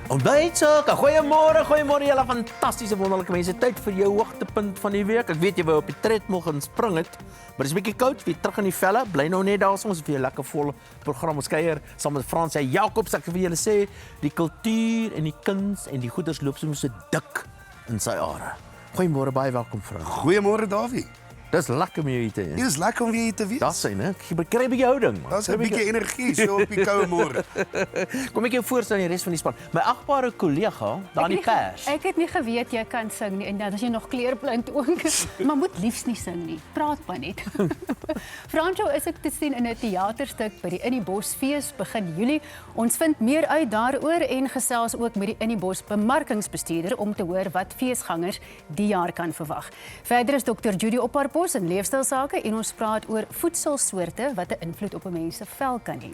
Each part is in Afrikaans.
Ontbijtsakke, goeiemôre julle fantastiese wonderlike mense. Tyd vir jou hoogtepunt van die week. Ek weet jy wou op die treadmill gaan spring het, maar dis 'n bietjie koud, weer terug in die velle. Bly nou net daar, ons weer lekker vol program ons kuier saam met Frans en Jacobs. Ek wil julle sê, die kultuur en die kuns en die goeders loop so dik in sy are. Goeiemôre, baie welkom Frans. Goeiemôre Davie. Dis lekker om jou hier te hê. Dit is lekker om weer hier te wees. Dis sy, né? Ek kry 'n bietjie houding, man. Daar's 'n bietjie energie so op die koue môre. Kom ek jou voorstel aan die res van die span. My agbare kollega, daar in die pers. Ek het nie geweet jy kan sing nie en dan as jy nog kleurblind ook. Maar moet liefs nie sing nie. Praat maar net. Franco is ek te sien in 'n teaterstuk by die In die Bos fees begin Julie. Ons vind meer uit daaroor en gesels ook met die In die Bos bemarkingsbestuurder om te hoor wat feesgangers die jaar kan verwag. Verder is Dr. Judy Opparpos in leefstylsake en ons praat oor voedselsoorte wat 'n invloed op 'n mens se vel kan hê.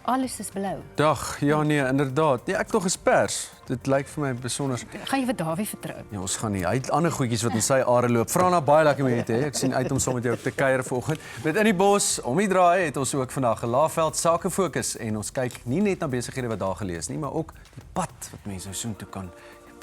Alles is blou. Dag, ja nee, inderdaad. Nee, ek tog is pers. Dit lyk vir my besonder. Gaan jy vir Dawie vertrou? Ja, ons gaan nie. Hy het ander goedjies wat in sy are loop. Vra baie lekker om jou te hê. Ek sien uit om saam met jou te kuier vanoggend. Met In die Bos, om die draai het ons ook vandag 'n Laagveld sake fokus en ons kyk nie net na besighede wat daar gelees nie, maar ook die pad wat mense so toe kan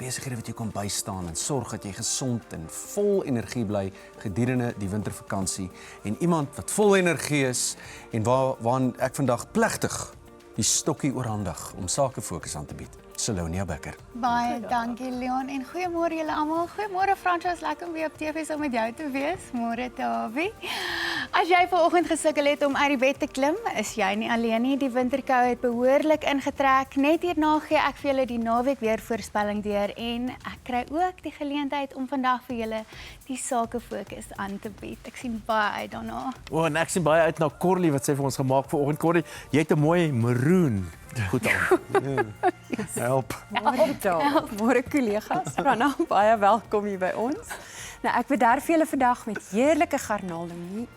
besighede wat jy kan bystaan en sorg dat jy gesond en vol energie bly gedurende die wintervakansie en iemand wat vol energie is en waaraan ek vandag plegtig die stokkie oorhandig om sake fokus aan te bied. Salonia Becker. Baie dankie Leon en goeiemôre julle almal. Goeiemôre Francois, lekker om weer op TV saam met jou te wees. Môre Davie. As jy vanoggend gesukkel het om uit die bed te klim, is jy nie alleen nie. Die winterkou het behoorlik ingetrek. Net hierna gee ek vir julle die naweek weer voorspelling deur en ek kry ook die geleentheid om vandag vir julle die sake fokus aan te bied. Ek sien baie uit daarna. En ek sien baie uit na Corlie wat sy vir ons gemaak vanoggend. Corlie, jy het 'n mooi maroon goed aan. Help. Môre kollegas, Rana, baie welkom hier by ons. Nou ek bederf julle vandag met heerlike garnaal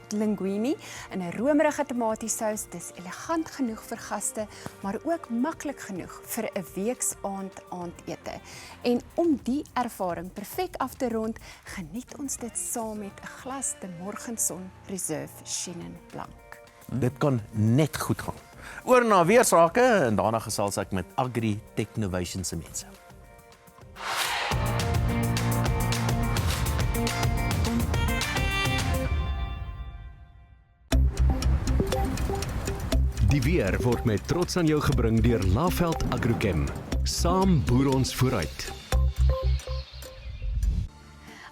linguine in 'n romerige tomatiesous. Dis elegant genoeg vir gaste, maar ook maklik genoeg vir 'n weeksaandete. En om die ervaring perfek af te rond, geniet ons dit saam met 'n glas De Morgenson Reserve Chenin Blanc. Dit kan net goed gaan. Oor na weersake en daarna gesels ek met Agri Technovation se mense. Die weer word met trots aan jou gebring deur Laagveld Agrochem. Saam boer ons vooruit.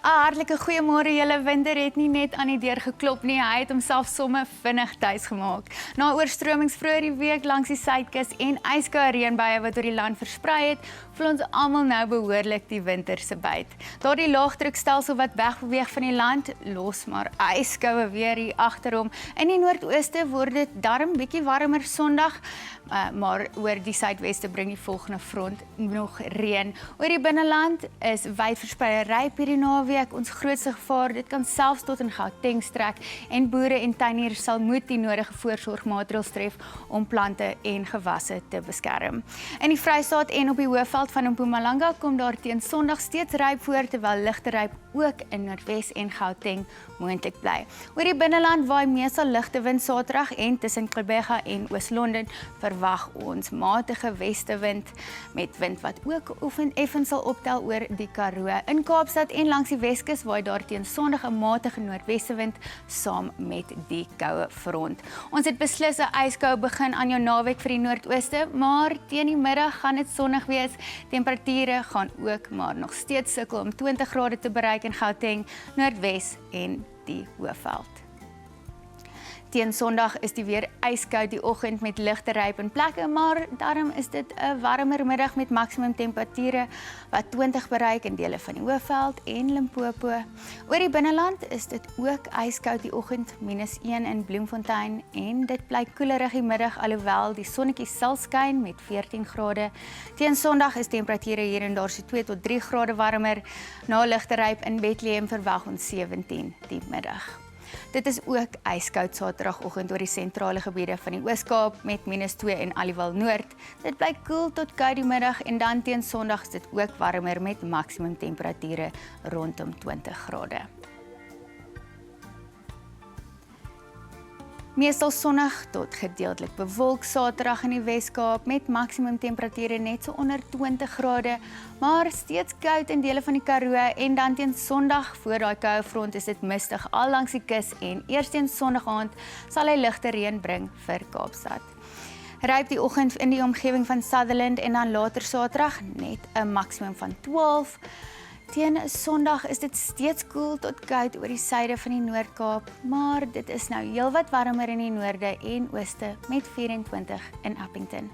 Hartlike goeiemôre julle. Winter het nie net aan die deur geklop nie, hy het homself somme vinnig tuis gemaak. Na oorstromings vroeër die week langs die suidkus en yskoue reënbuie wat oor die land versprei het, voel ons almal nou behoorlik die winter se byt. Daardie laagdrukstelsel wat wegbeweeg van die land, los maar yskoue weer hier agter hom. In die noordooste word dit darm bietjie warmer Sondag, maar oor die suidweste bring die volgende front nog reën. Oor die binneland is wyd verspreide ryp hierdie naweek ons grootste gevaar. Dit kan selfs tot in Gauteng strek en boere en tuiniers sal moet die nodige voorsorgmaatreëls tref om plante en gewasse te beskerm. In die Vrystaat en op die Hoëveld van Mpumalanga kom daar teen Sondag steeds ryp voor, terwyl ligte ryp ook in Noordwes en Gauteng moontlik bly. Oor die binneland waai meestal ligte wind Saterdag en tussen Gqeberha en Oos-London verwag ons matige westewind met wind wat ook effens sal optel oor die Karoo. In Kaapstad en langs die Weskus waai daar teen Sondag 'n matige noordwestewind saam met die koue front. Ons het beslis 'n yskou begin aan jou naweek vir die noordooste, maar teen die middag gaan dit sonnig wees. Temperature gaan ook maar nog steeds sukkel om 20 grade te bereik in Gauteng, Noordwes en die Hoëveld. Teen Sondag is die weer yskoud die oggend met ligte ryp in plekke, maar daarom is dit 'n warmer middag met maksimum temperature wat 20 bereik in dele van die Hoëveld en Limpopo. Oor die binneland is dit ook yskoud die oggend -1 in Bloemfontein en dit bly koelerig die middag alhoewel die sonnetjie sal skyn met 14 grade. Teen Sondag is temperature hier en daar so 2 tot 3 grade warmer. Na ligte ryp in Bethlehem verwag ons 17 die middag. Dit is ook yskoud Saterdagoggend oor die sentrale gebiede van die Oos-Kaap met -2 in Aliwal Noord. Dit bly koel tot koud die middag en dan teen Sondag is dit ook warmer met maksimum temperature rondom 20 grade. Meestal sonnig tot gedeeltelik bewolk Saterdag in die Wes-Kaap met maksimum temperature net so onder 20 grade, maar steeds koud in dele van die Karoo en dan teen Sondag voor daai koue front is dit mistig al langs die kus en eers teen Sondag aand sal hy ligte reën bring vir Kaapstad. Ryp die oggend in die omgewing van Sutherland en dan later Saterdag net 'n maksimum van 12. Teen Sondag is dit steeds koel tot koud oor die suide van die Noord-Kaap, maar dit is nou heelwat warmer in die noorde en ooste met 24 in Appington.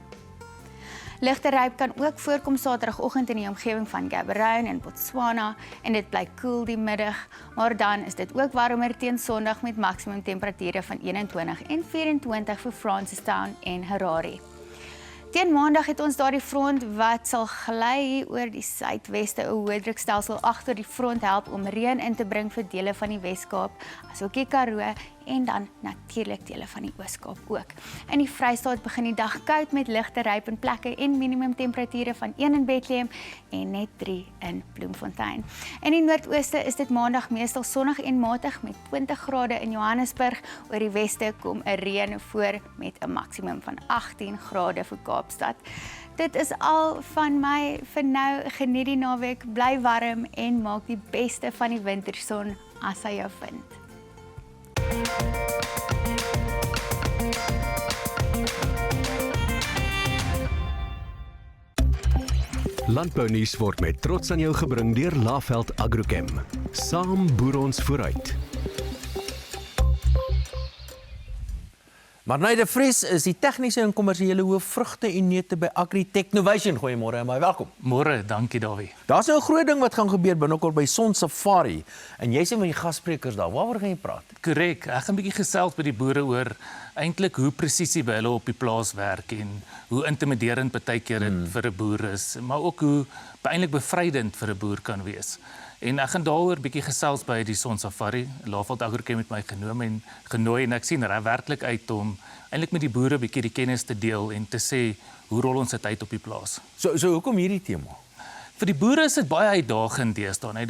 Ligte ryp kan ook voorkom Saterdagoggend in die omgewing van Gaborone en Botswana en dit bly koel die middag, maar dan is dit ook warmer teen Sondag met maksimum temperature van 21 en 24 vir Francistown en Harare. Teen Maandag het ons daardie front wat sal gly oor die suidweste 'n hoë drukstelsel agter die front help om reën in te bring vir dele van die Wes-Kaap, asook die Karoo en dan natuurlik dele van die Oos-Kaap ook. In die Vrystaat begin die dag koud met ligte ryp in plekke en minimum temperature van 1 in Bethlehem en net 3 in Bloemfontein. In die Noordooste is dit Maandag meestal sonnig en matig met 20 grade in Johannesburg. Oor die weste kom 'n reën voor met 'n maksimum van 18 grade vir Kaapstad. Dit is al van my vir nou. Geniet die naweek, bly warm en maak die beste van die winterson as hy jou vind. Landbounuus word met trots aan jou gebring deur Laveld Agrochem. Saam boer ons vooruit. Marnay de Vries is die tegniese en kommersiële hoof vrugte en neute by Agri Technovation. Goeiemôre en baie welkom. Môre, dankie Dawie. Daar's nou 'n groot ding wat gaan gebeur binnekort by Son Safari en jy's een van die gassprekers daar. Waaroor gaan jy praat? Korrek, ek gaan 'n bietjie gesels by die boere oor eintlik hoe presisie by hulle op die plaas werk en hoe intimiderend partykeer dit vir 'n boer is, maar ook hoe eintlik bevrydend vir 'n boer kan wees. En ek gaan daaroor bietjie gesels by die Son Safari. Laveld Agrochem het my genooi en ek sien werklik uit om eintlik met die boere bietjie die kennis te deel en te sê hoe rol ons dit uit op die plaas. So hoekom hierdie tema? Vir die boere is dit baie uitdagend deesdae.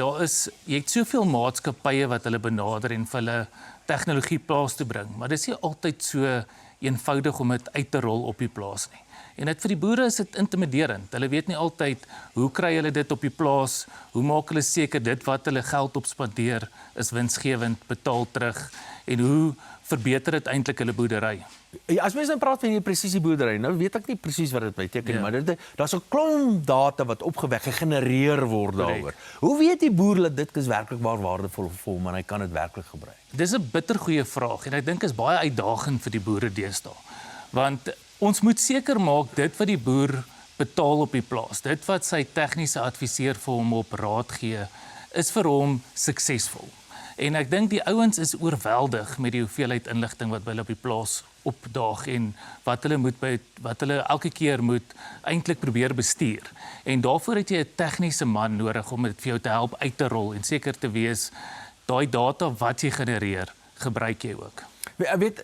Jy het soveel maatskappye wat hulle benader en vir hulle tegnologie plaas toe bring, maar dit is nie altyd so eenvoudig om dit uit te rol op die plaas nie. En vir die boere is dit intimiderend. Hulle weet nie altyd hoe kry hulle dit op die plaas, hoe maak hulle seker dit wat hulle geld op spandeer is winsgewend, betaal terug en hoe verbeter dit eintlik hulle boerdery. Ja, as mense nou praat van die presisieboerdery, nou weet ek nie presies wat dit beteken, maar daar's 'n klomp data wat opgewek gegenereer word daaroor. Hoe weet die boer dat dit is werklik waardevol vir hom en hy kan dit werklik gebruik? Dis 'n bittergoeie vraag en ek dink is baie uitdagend vir die boere deesdae. Want ons moet seker maak dit wat die boer betaal op die plaas, dit wat sy tegniese adviseur vir hom op raad gee, is vir hom suksesvol. En ek dink die ouens is oorweldig met die hoeveelheid inligting wat by hulle op die plaas opdaag en wat hulle elke keer moet eintlik probeer bestuur. En daarvoor het jy 'n tegniese man nodig om dit vir jou te help uit te rol en seker te wees daai data wat jy genereer, gebruik jy ook. Weet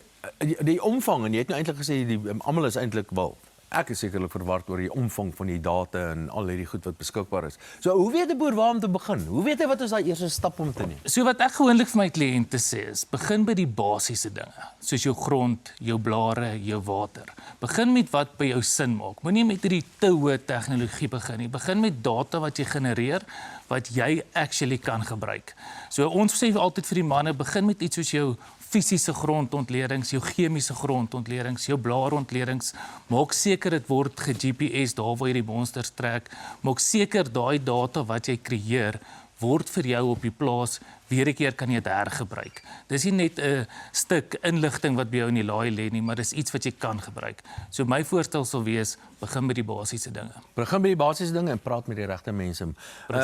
die omvang en jy het nou eintlik gesê almal is eintlik wel. Ek is sekerlik verward oor die omvang van die data en al hierdie goed wat beskikbaar is. So hoe weet 'n boer waar om te begin? Hoe weet hy wat is daai eerste stap om te neem? So wat ek gewoonlik vir my kliënte sê is, begin by die basiese dinge, soos jou grond, jou blare, jou water. Begin met wat by jou sin maak. Moenie met hierdie te hoë tegnologie begin nie. Begin met data wat jy genereer, wat jy actually kan gebruik. So ons sê altyd vir die manne, begin met iets soos jou fisiese grondontledings, jou chemiese grondontledings, jou blaarontledings, maak seker dit word ge-GPS daar waar jy die monsters trek, maak seker daai data wat jy creëer, word vir jou op die plaas, weer 'n keer kan jy dit hergebruik. Dis nie net 'n stuk inligting wat by jou in die laai lê nie, maar dis iets wat jy kan gebruik. So my voorstel sal wees, begin met die basiese dinge. Begin met die basiese dinge en praat met die regte mense.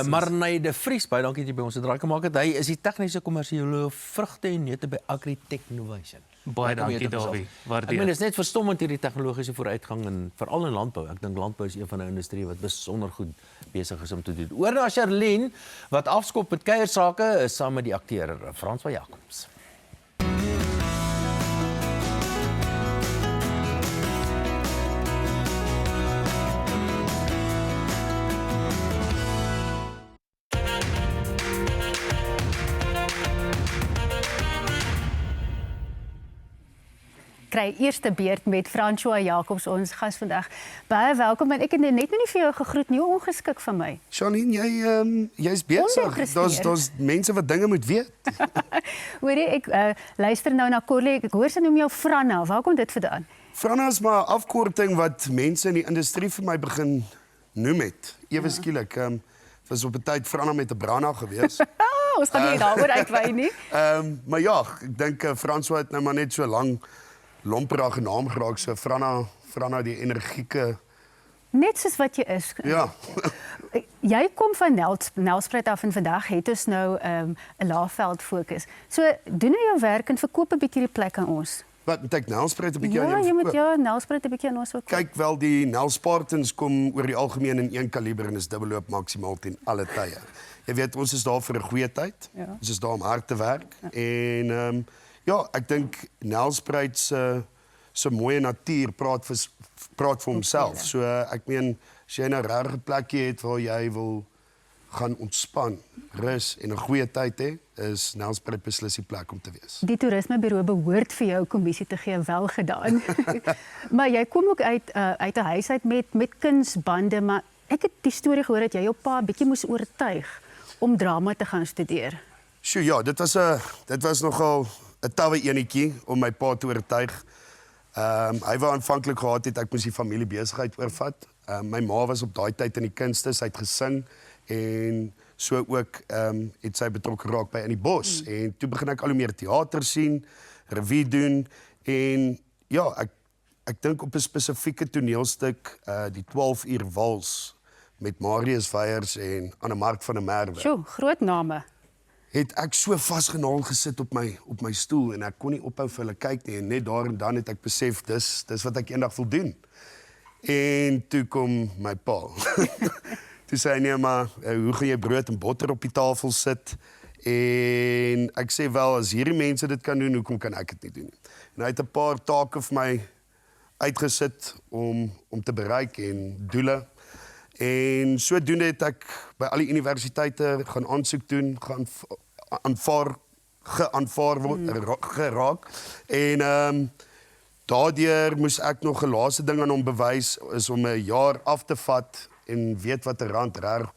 Marnay de Vries, baie dankie dat jy by ons 'n draai gemaak het. Hy is die tegniese kommersiële vrugte en neute by Agri Technovation. Baie dankie Dawie. Ek meen, dit is net verstommend hierdie tegnologiese vooruitgang en veral in landbou. Ek dink landbou is een van die industrieë wat besonder goed besig is om te doen. Oor na Charlene wat afskop met kuiersake is saam met die akteur Frans van Jacobs. kry eerste beurt met François Jacobs, ons gas vandag. Baie welkom en ek het net nie vir jou gegroet nie, hoe ongeskik van my. Janine, jy's besig. Ongepresteerd. Daar's mense wat dinge moet weet. Hoorie, ek luister nou na Corlie, ek hoor sy noem jou Franna, waar kom dit vandaan? Franna is maar 'n afkorting wat mense in die industrie vir my begin noem het. Ewe skielik, was op 'n tyd Franna met 'n brana gewees. Ons gaan nie daaroor uitwy nie. Maar ja, ek dink François het nou maar net so lank lomperige naam geraak, so Franna die energieke. Net soos wat jy is. Ja. Jy kom van Nelspruit af en vandag het ons nou 'n Laagveld fokus. So doen nou jou werk en verkoop 'n bietjie die plek aan ons. Wat moet ek Nelspruit 'n bietjie aan Ja, jou jy moet verkoop? Nelspruit 'n bietjie aan ons verkoop. Kyk wel, die Nel Spartans kom oor die algemeen in een kaliber en is dubbelloop maksimaal teen alle tye. Jy weet, ons is daar vir 'n goeie tyd. Ja. Ons is daar om hard te werk. Ja. En ja, ek dink Nelspruit se mooie natuur praat vir homself. So ek meen, as jy nou 'n regte plekjie het waar jy wil gaan ontspan, rus en 'n goeie tyd hê, is Nelspruit beslis die plek om te wees. Die toerismebureau behoort vir jou kommissie te gee, wel gedaan. Maar jy kom ook uit 'n huis uit met kunsbande, maar ek het die storie gehoor dat jy jou pa 'n bietjie moes oortuig om drama te gaan studeer. Sjoe, ja, dit was nogal 'n tawwe enetjie om my pa te oortuig. Hy wou aanvanklik gehad het ek moes die familie besigheid oorvat. My ma was op daai tyd in die kunste, sy het gesing en so ook het sy betrokke geraak by In die Bos. En toe begin ek al hoe meer teater sien, revue doen en ja, ek dink op 'n spesifieke toneelstuk, die 12 uur wals met Marius Weyers en Annemark van der Merwe. Sjoe, groot name. Het ek so vasgenaal gesit op my stoel en ek kon nie ophou vir hulle kyk nie en net daar en dan het ek besef dis wat ek eendag wil doen. En toe kom my pa. Toe sê hy nee maar hoe gaan jy brood en botter op die tafel sit? En ek sê wel as hierdie mense dit kan doen, hoekom kan ek dit nie doen nie? En hy het 'n paar take vir my uitgesit om te bereik en doele. En sodoende het ek by al die universiteite gaan aansoek doen, geaanvaar geraak. En daardeur moes ek nog 'n laaste ding aan hom bewys, is om 'n jaar af te vat en weet wat 'n rand reg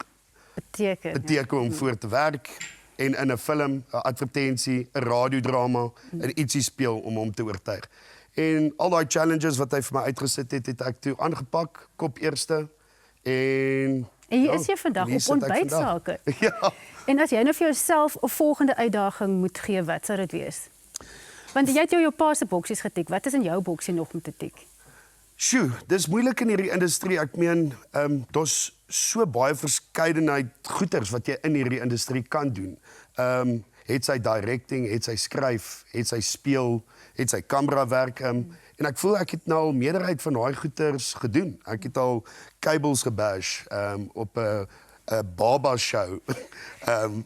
beteken om voor te werk en in 'n film, 'n advertensie, 'n radiodrama, en ietsie speel om hom te oortuig. En al daai challenges wat hy vir my uitgesit het, het ek toe aangepak, kop eerste. En hier is jy vandag op ontbytsake. Ja. En as jy nou vir jouself 'n volgende uitdaging moet gee, wat sou dit wees? Want jy het jou pa se boksies getik. Wat is in jou boksie nog om te tik? Sjoe, dis moeilik in hierdie industrie. Ek meen, daar's so baie verskeidenheid goeters wat jy in hierdie industrie kan doen. Het sy directing, het sy skryf, het sy speel, het sy kamerawerk. En ek voel ek het nou al meerderheid van daai goeters gedoen. Ek het al cables gebash op 'n baba show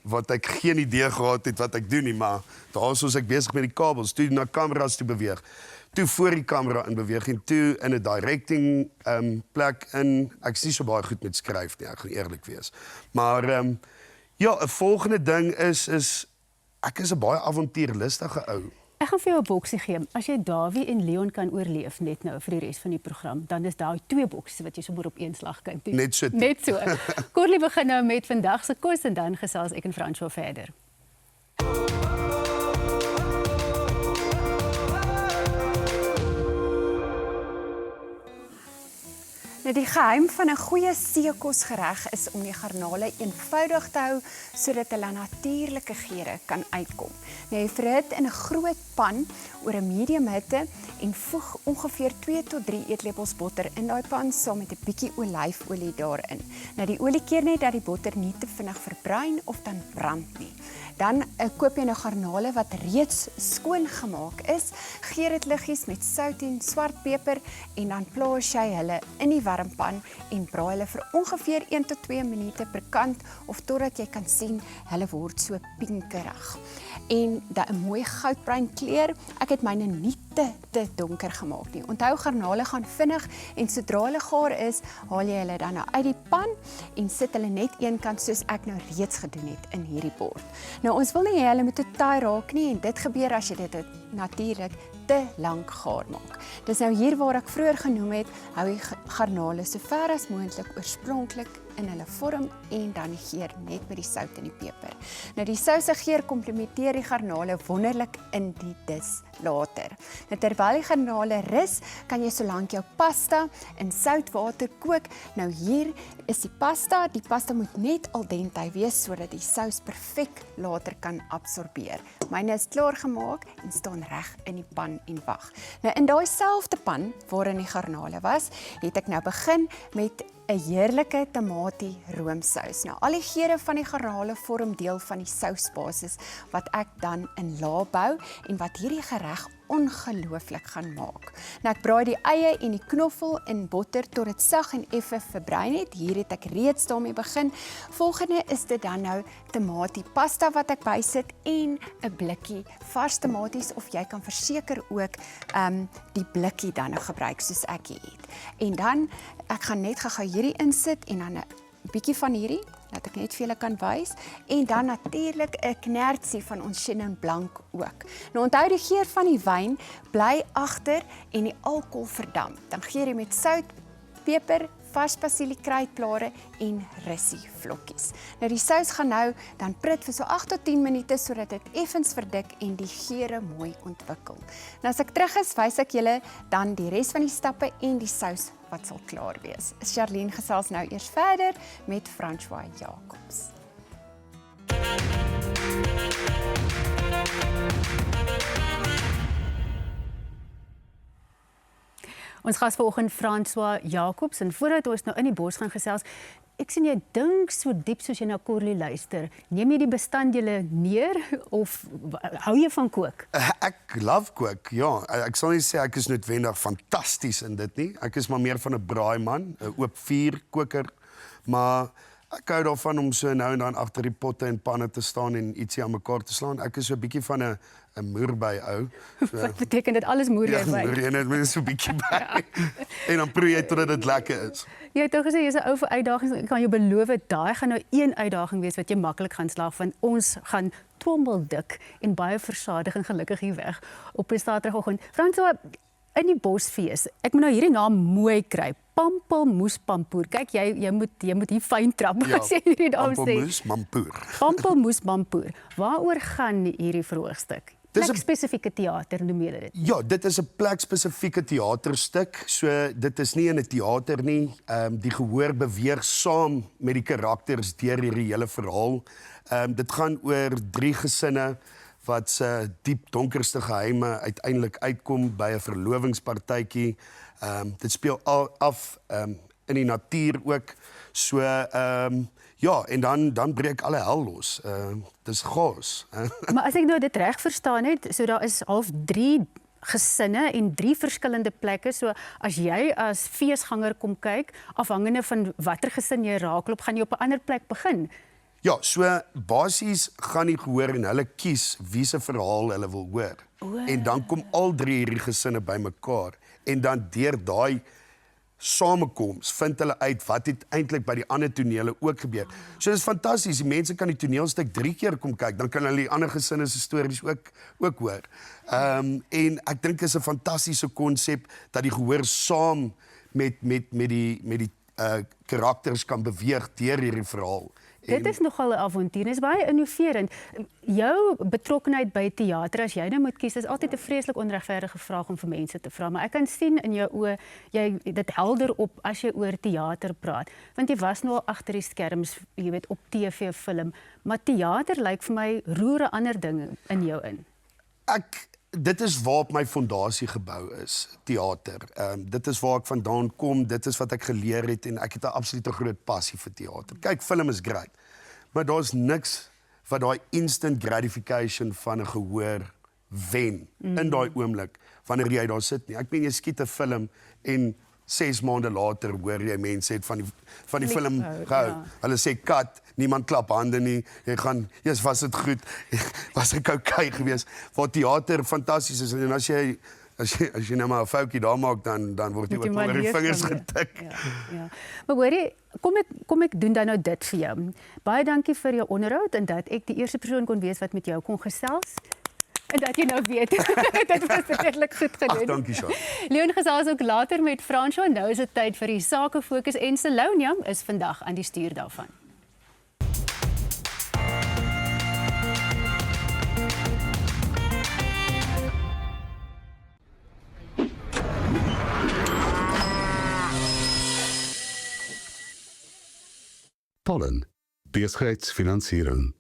wat ek geen idee gehad het wat ek doen nie, maar daar is ek besig met die kabels, toe na kameras toe beweeg, toe voor die kamera in beweeg en toe in 'n directing plek in. Ek is nie so baie goed met skryf nie, ek gaan eerlik wees. Maar ja, 'n volgende ding is ek is 'n baie avontuurlustige ou. Ek gaan vir jou 'n boksie gee. As jy Dawie en Leon kan oorleef net nou vir die res van die program, dan is daai 2 boksies wat jy sommer op een slag kan doen. Net so. Net so. Corlie begin nou met vandag se kos en dan gesels ek en François verder. Nou die geheim van 'n goeie seekosgereg is om die garnale eenvoudig te hou sodat hulle natuurlike geure kan uitkom. Nou jy verhit in 'n groot pan oor 'n medium hitte en voeg ongeveer 2 tot 3 eetlepels botter in daai pan saam met 'n bietjie olyfolie daarin. Nou die olie keer net dat die botter nie te vinnig verbruin of dan brand nie. Dan koop jy nou garnale wat reeds skoon gemaak is, gee dit liggies met sout en swartpeper en dan plaas jy hulle in die warm pan en braai hulle vir ongeveer 1 tot 2 minute per kant of totdat jy kan sien hulle word so pinkerig. En dat 'n mooi goudbruin kleur. Ek het myne nie te donker gemaak nie. Onthou, garnale gaan vinnig en sodra hulle gaar is, haal jy hulle dan nou uit die pan en sit hulle net een kant soos ek nou reeds gedoen het in hierdie bord. Nou ons wil nie hê hulle moet te taai raak nie en dit gebeur as jy dit natuurlik te lank gaar maak. Dis nou hier waar ek vroeër genoem het, hou die garnale so ver as moontlik oorspronklik in hulle vorm en dan die geur net met die sout en die peper. Nou die souse geur komplementeer die garnale wonderlik in die dis later. Nou terwyl die garnale rus, kan jy solank jou pasta in soutwater kook. Nou hier is die pasta moet net al dente wees sodat die sous perfek later kan absorbeer. Myne is klaar gemaak en staan reg in die pan en wag. Nou in daai selfde pan waarin die garnale was, het ek nou begin met 'n heerlike tamatie roomsous. Nou al die geure van die garnale vorm deel van die sousbasis wat ek dan in la bou en wat hierdie gereg ongelooflik gaan maak. Nou ek braai die eie en die knoffel in botter tot dit sag en effe verbruin het. Hier het ek reeds daarmee begin. Volgende is dit dan nou tamatie pasta wat ek bysit en 'n blikkie vars tamaties of jy kan verseker ook die blikkie dan nou gebruik soos ek hier het. En dan ek gaan net gou hierdie insit en dan 'n bietjie van hierdie dat ek net vir julle kan wys en dan natuurlik 'n knertsie van ons Chenin Blanc ook. Nou onthou die geur van die wyn bly agter en die alkohol verdamp. Dan gee jy met sout, peper, vars basiliekruidblare en rissie vlokkies. Nou die sous gaan nou dan prit vir so 8 tot 10 minute sodat dit effens verdik en die geure mooi ontwikkel. Nou as ek terug is, wys ek julle dan die res van die stappe en die sous wat sal klaar wees. Charlene gesels nou eers verder met François Jacobs. Ons gas vanoggend François Jacobs en voordat ons nou in die bos gaan gesels, ek sien jy dink so diep soos jy na Corlie luister. Neem jy die bestanddele neer of hou jy van kook? Ek love kook, ja. Ek sal nie sê ek is noodwendig fantasties in dit nie. Ek is maar meer van 'n braaiman, 'n oop vuur koker, maar ek hou daarvan om so nou en dan agter die potte en panne te staan en ietsie aan mekaar te slaan. Ek is so 'n bietjie van 'n moerbei ou. So, Wat beteken dit alles moer jy by? Ja, moer jy net so 'n bietjie by. En dan proe jy totdat dit lekker is. Jy het toch gesê jy's 'n ou vir uitdagings. Ek kan jou beloof, daai gaan nou een uitdaging wees wat jy maklik gaan slaag, want ons gaan twommeldik en baie versadig en gelukkig hier weg op 'n Saterdagoggend. François, in die Bosfees. Ek moet nou hierdie naam mooi kry. Pampelmoes-pampoer. Kyk, jy moet hier fyn trap as jy hierdie naam sê. Pampelmoes-mampoer. Pampelmoes-mampoer. Waaroor gaan hierdie verhoogstuk? Plekspesifieke teater noem jy dit? Ja, dit is 'n plekspesifieke teaterstuk. So dit is nie in 'n teater nie. Die gehoor beweeg saam met die karakters deur hierdie hele verhaal. Dit gaan oor 3 gesinne wat se diep donkerste geheime uiteindelik uitkom by 'n verlovingspartytjie. Dit speel af in die natuur ook. So ja, en dan breek alle hel los. Dis chaos. Maar as ek nou dit reg verstaan het, so daar is half 3 gesinne en 3 verskillende plekke. So as jy as feesganger kom kyk, afhangende van watter gesin jy raakloop, gaan jy op 'n ander plek begin. Ja, so basies gaan die gehoor en hulle kies wie se verhaal hulle wil hoor. En dan kom al 3 hierdie gesinne bymekaar en dan deur daai samekoms vind hulle uit wat het eintlik by die ander tonele ook gebeur. So dis fantasties. Die mense kan die toneelstuk 3 keer kom kyk, dan kan hulle die ander gesinne se stories ook hoor. En ek dink is 'n fantastiese konsep dat die gehoor saam met die karakters kan beweeg deur hierdie verhaal. Dit is nogal 'n avontuur, dit is baie innoverend. Jou betrokkenheid by teater, as jy nou moet kies, is altyd 'n vreeslik onregverdige vraag om vir mense te vra, maar ek kan sien in jou oë, jy dit helder op as jy oor teater praat, want jy was nou al agter die skerms, jy weet, op TV, film, maar teater lyk vir my roer 'n ander ding in jou in. Dit is waarop my fondasie gebou is, teater. Dit is waar ek vandaan kom, dit is wat ek geleer het en ek het 'n absolute groot passie vir teater. Kyk, film is great, maar daar's niks wat daai instant gratification van 'n gehoor wen in daai oomblik wanneer jy daar sit nie. Ek meen jy skiet 'n film en 6 maande later hoor jy mense het van die film gehou. Ja. Hulle sê kat, niemand klap hande nie. Jy gaan, was dit goed? Was ek okay geweest? Waar teater fantasties is en as jy as jy nou maar 'n foutjie daar maak, dan word jy Moet jy ook maar oor die leer vingers van getik. Ja. Maar hoorie, kom ek doen dan nou dit vir jou. Baie dankie vir jou onderhoud en dat ek die eerste persoon kon wees wat met jou kon gesels. En dat jy nou weet, dit was redelik goed gedoen. Ag, dankie Shaun. Leon gesels ook later met Fransjo. Nou is dit tyd vir die sake fokus en Selonia is vandag aan die stuur daarvan. Pollen, besigheidsfinansiering.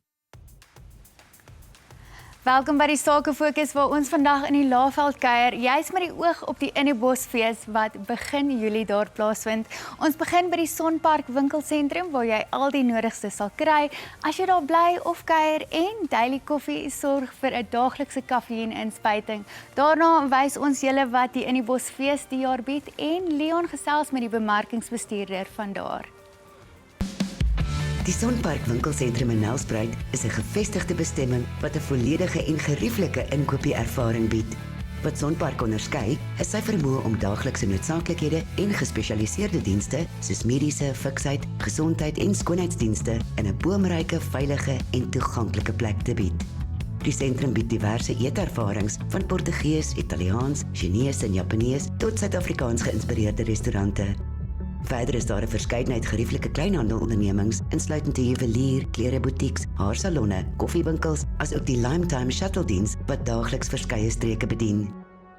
Welkom by die Sake Fokus waar ons vandag in die Laagveld kuier. Jy's met die oog op die Innebosfees wat begin Julie daar plaasvind. Ons begin by die Sonpark winkelsentrum waar jy al die nodigste sal kry as jy daar bly of kuier en Daily Coffee sorg vir 'n daaglikse kafeïn-inspuiting. Daarna wys ons julle wat die Innebosfees die jaar bied en Leon gesels met die bemarkingsbestuurder van daar. Die Sonpark winkelsentrum in Nelspruit is 'n gevestigde bestemming wat 'n volledige en gerieflike inkopieervaring bied. Wat Sonpark onderskei, is sy vermoë om daaglikse noodsaaklikhede en gespesialiseerde dienste soos mediese, fiksheid, gesondheid en skoonheidsdienste in 'n boomryke, veilige en toeganklike plek te bied. Die sentrum bied diverse eetervarings van Portugees, Italiaans, Chinese en Japanees tot Suid-Afrikaans geïnspireerde restaurante. Verder is daar 'n verskeidenheid gerieflike kleinhandelondernemings, insluitend die juwelier, klereboutiques, haarsalonne, koffiewinkels, asook die Limetime shuttle-diens wat daagliks verskeie streke bedien.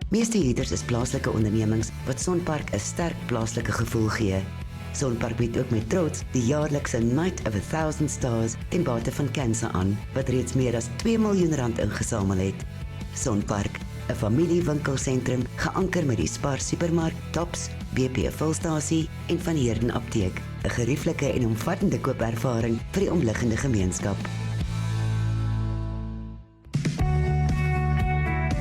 Meeste huurders is plaaslike ondernemings wat Sonpark 'n sterk plaaslike gevoel gee. Sonpark bied ook met trots die jaarlikse Night of 1000 Stars ten bate van Cancer aan, wat reeds meer as R2 miljoen ingesamel het. Sonpark, 'n familiewinkelsentrum geanker met die Spar supermark, Tops, BP Volstasie en Van Heerden apteek, 'n gerieflike en omvattende koopervaring vir die omliggende gemeenskap.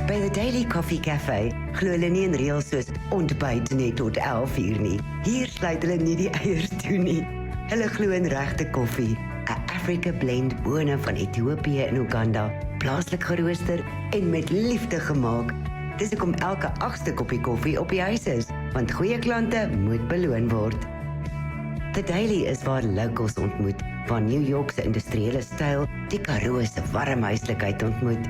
By the Daily Coffee Cafe glo hulle nie in reëls soos ontbyt net tot 11:00 nie. Hier sluit hulle nie die eiers toe nie. Hulle glo in regte koffie, 'n Africa blend bone van Ethiopië en Uganda, plaaslik gerooster en met liefde gemaak. Dis hoekom elke 8ste koppie koffie op die huis is, want goeie klante moet beloon word. The Daily is waar locals ontmoet, waar New York se industriële styl die Karoo se warm huislikheid ontmoet.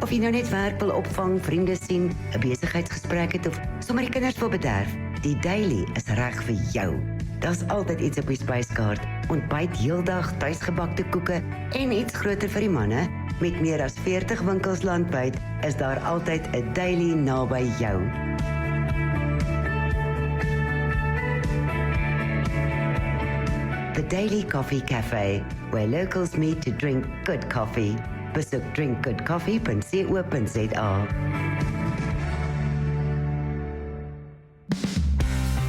Of jy nou net werk wil opvang, vriende sien, 'n besigheidsgesprek het of sommer die kinders wil bederf, die Daily is reg vir jou. Daar's altyd iets op die spyskaart, ontbyt heeldag, tuisgebakte koeke en iets groter vir die manne. Met meer as 40 winkels landwyd is daar altyd 'n Daily naby jou. The Daily Coffee Cafe, where locals meet to drink good coffee. Besoek drinkgoodcoffee.co.za.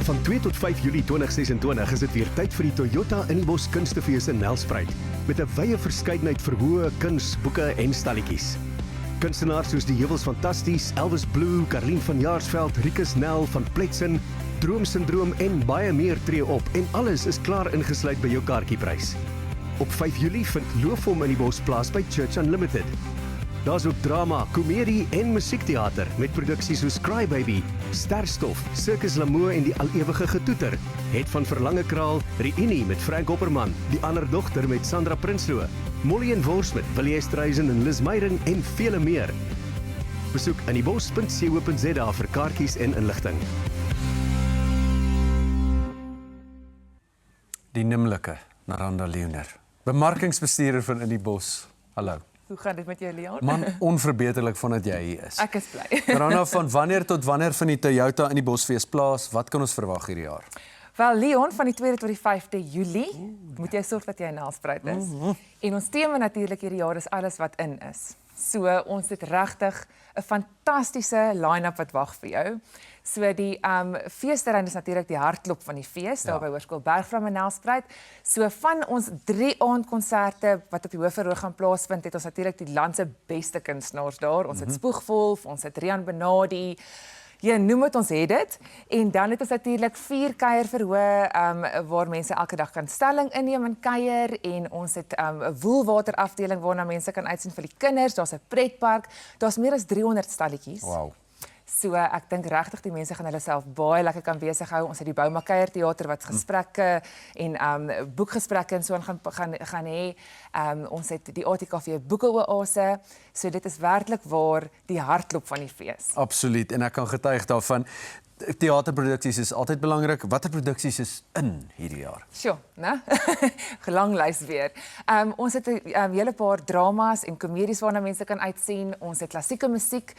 Van 2 tot 5 Julie 2026 is dit weer tyd vir die Toyota Innebos Kunstefees in Nelspruit met 'n wye verskeidenheid verhoë, kuns, boeke en stalletjies. Kunstenaars soos die Heuwels Fantasties, Elvis Blue, Karlien van Jaarsveld, Rikus Nel van Pletsen, Droomsindroom en baie meer tree op en alles is klaar ingesluit by jou kaartjieprys. Op 5 Julie vind Loofom in die Bos plaas by Church Unlimited. Daar's ook drama, komedie en musiekteater met produksies soos Crybaby, Sterstof, Circus Lamoe en die alewige getoeter, Het van Verlange Kraal, Reunie met Frank Hopperman, Die Ander Dogter met Sandra Prinsloo, Molly en Wors met Willie Estreisen en Liz Meyering en vele meer. Besoek inniebos.co.za vir kaartjies en inligting. Die nimmerlike Naranda Leoner, bemarkingsbestuurder van Innebos. Hallo. Hoe gaan dit met jou, Leon? Man, onverbeterlik vandat jy hier is. Ek is bly. Naranda, van wanneer tot wanneer van die Toyota Innebosfees plaas? Wat kan ons verwag hierdie jaar? Wel, Leon, van die 2de tot die 5de Julie, moet jy sorg dat jy in Nelspruit is. En ons tema natuurlik hierdie jaar is alles wat in is. So, ons het regtig 'n fantastiese line-up wat wag vir jou. So die feesterrein is natuurlik die hartklop van die fees, daar by Hoërskool Bergvlam in Nelspruit. So van ons 3 aandkonserte wat op die Hoofverhoog gaan plaasvind, het ons natuurlik die land se beste kunstenaars daar. Ons het Spoegwolf, ons het Rian Benadi, ja, noem het, ons het dit. En dan het ons natuurlik 4 kuierverhoë waar mense elke dag kan stelling inneem en kuier. En ons het 'n woelwater afdeling waarna mense kan uitsien vir die kinders. Daar's 'n pretpark. Daar's meer as 300 stalletjies. Wow. So ek dink regtig die mense gaan hulle self baie lekker kan besig hou. Ons het die Boumakeier teater wat gesprekke en boekgesprekke en so gaan hê. Ons het die ATKV boekeoase. So dit is werklik waar die hartklop van die fees. Absoluut, en ek kan getuig daarvan. Theaterproduksies is altyd belangrik. Watter produksies is in hierdie jaar? Sjoe, né? Gelang lys weer. Ons het 'n hele paar dramas en komedies waarna mense kan uitsien. Ons het klassieke musiek.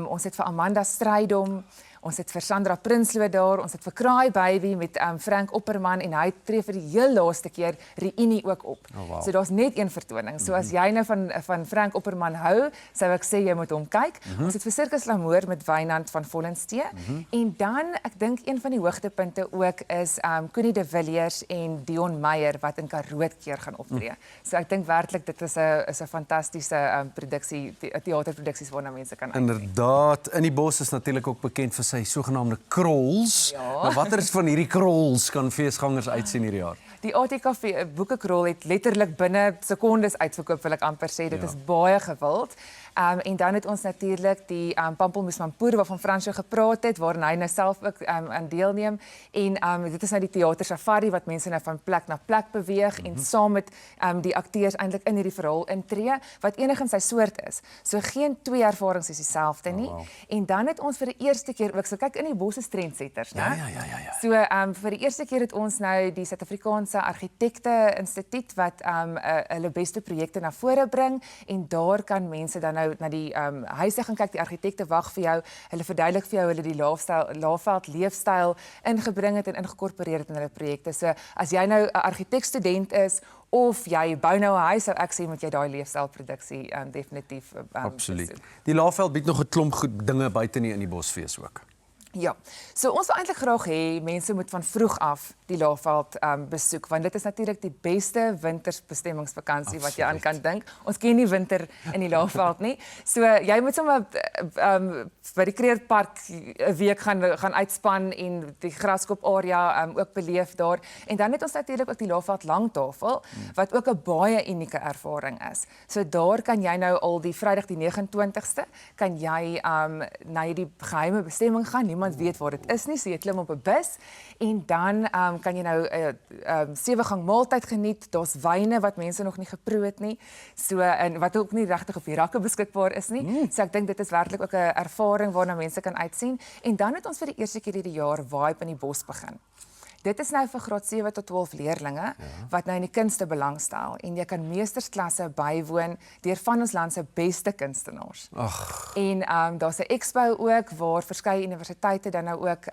Ons het vir Amanda Strydom. Ons het vir Sandra Prinsloo daar, ons het vir Kraai Baby met Frank Opperman en hy tree vir die heel laaste keer reunie ook op. Oh, wow. So daar's net een vertoning. So as jy nou van Frank Opperman hou, sou ek sê jy moet hom kyk. Ons het vir Circus Lamour met Wynand van Vollenstee en dan ek dink een van die hoogtepunte ook is Connie de Villiers en Dion Meyer wat in Karootkeer gaan optree. So ek dink werklik dit is 'n fantastiese produksie, teaterproduksies waarna mense kan uitsien. Inderdaad, In die Bos is natuurlik ook bekend vir sy sogenaamde krols. Ja. Maar watter is van hierdie krols kan feesgangers uitsien hierdie jaar? Die ATKV boekekrol het letterlik binne sekondes uitverkoop, wil ek amper sê. Dit is baie gewild. En dan het ons natuurlik die Pampelmoes Mampoer waarvan Fransjo gepraat het, waarin hy nou self ook aan deelneem. En dit is nou die teater safari wat mense nou van plek na plek beweeg en saam met die akteurs eintlik in hierdie verhaal intree, wat enigins sy soort is. So geen twee ervarings is dieselfde nie. wow. En dan het ons vir die eerste keer ook, so kyk In die Bos is trendsetters, né? Ja. So vir die eerste keer het ons nou die Suid-Afrikaanse Argitekte Instituut wat hulle beste projekte na vore bring en daar kan mense dan nou na die huise gaan kyk, die argitekte wag vir jou, hulle verduidelik vir jou hulle die laafveld leefstyl ingebring het en ingekorporeer het in hulle projekte. So as jy nou 'n argitekstudent is of jy bou nou 'n huis, sou ek sê moet jy daai leefstylproduksie definitief Absoluut. besoek. Die Laagveld bied nog 'n klomp goed dinge buite in die Bosfees ook. Ja, so ons wil eintlik graag hê mense moet van vroeg af die Laagveld besoek, want dit is natuurlik die beste wintersbestemmingsvakansie wat jy aan kan dink. Ons ken nie winter in die Laagveld nie. So jy moet sommer by die Kreerpark 'n week gaan uitspan en die graskop area ook beleef daar. En dan het ons natuurlik ook die Laagveld Langtafel wat ook 'n baie unieke ervaring is. So daar kan jy nou al die Vrydag die 29ste kan jy na hierdie geheime bestemming gaan. Niemand weet waar dit is nie, so jy klim op 'n bus en dan kan jy nou 'n 7-gang maaltyd geniet. Daar's wyne wat mense nog nie geproe het nie. So en wat ook nie regtig op die rakke beskikbaar is nie. So ek dink dit is werklik ook 'n ervaring waarna mense kan uitsien. En dan het ons vir die eerste keer hierdie jaar Vibe in die Bos begin. Dit is nou vir graad 7 tot 12 leerlinge wat nou in die kunste belangstel en jy kan meestersklasse bywoon deur van ons land se beste kunstenaars. En daar's 'n expo ook waar verskeie universiteite dan nou ook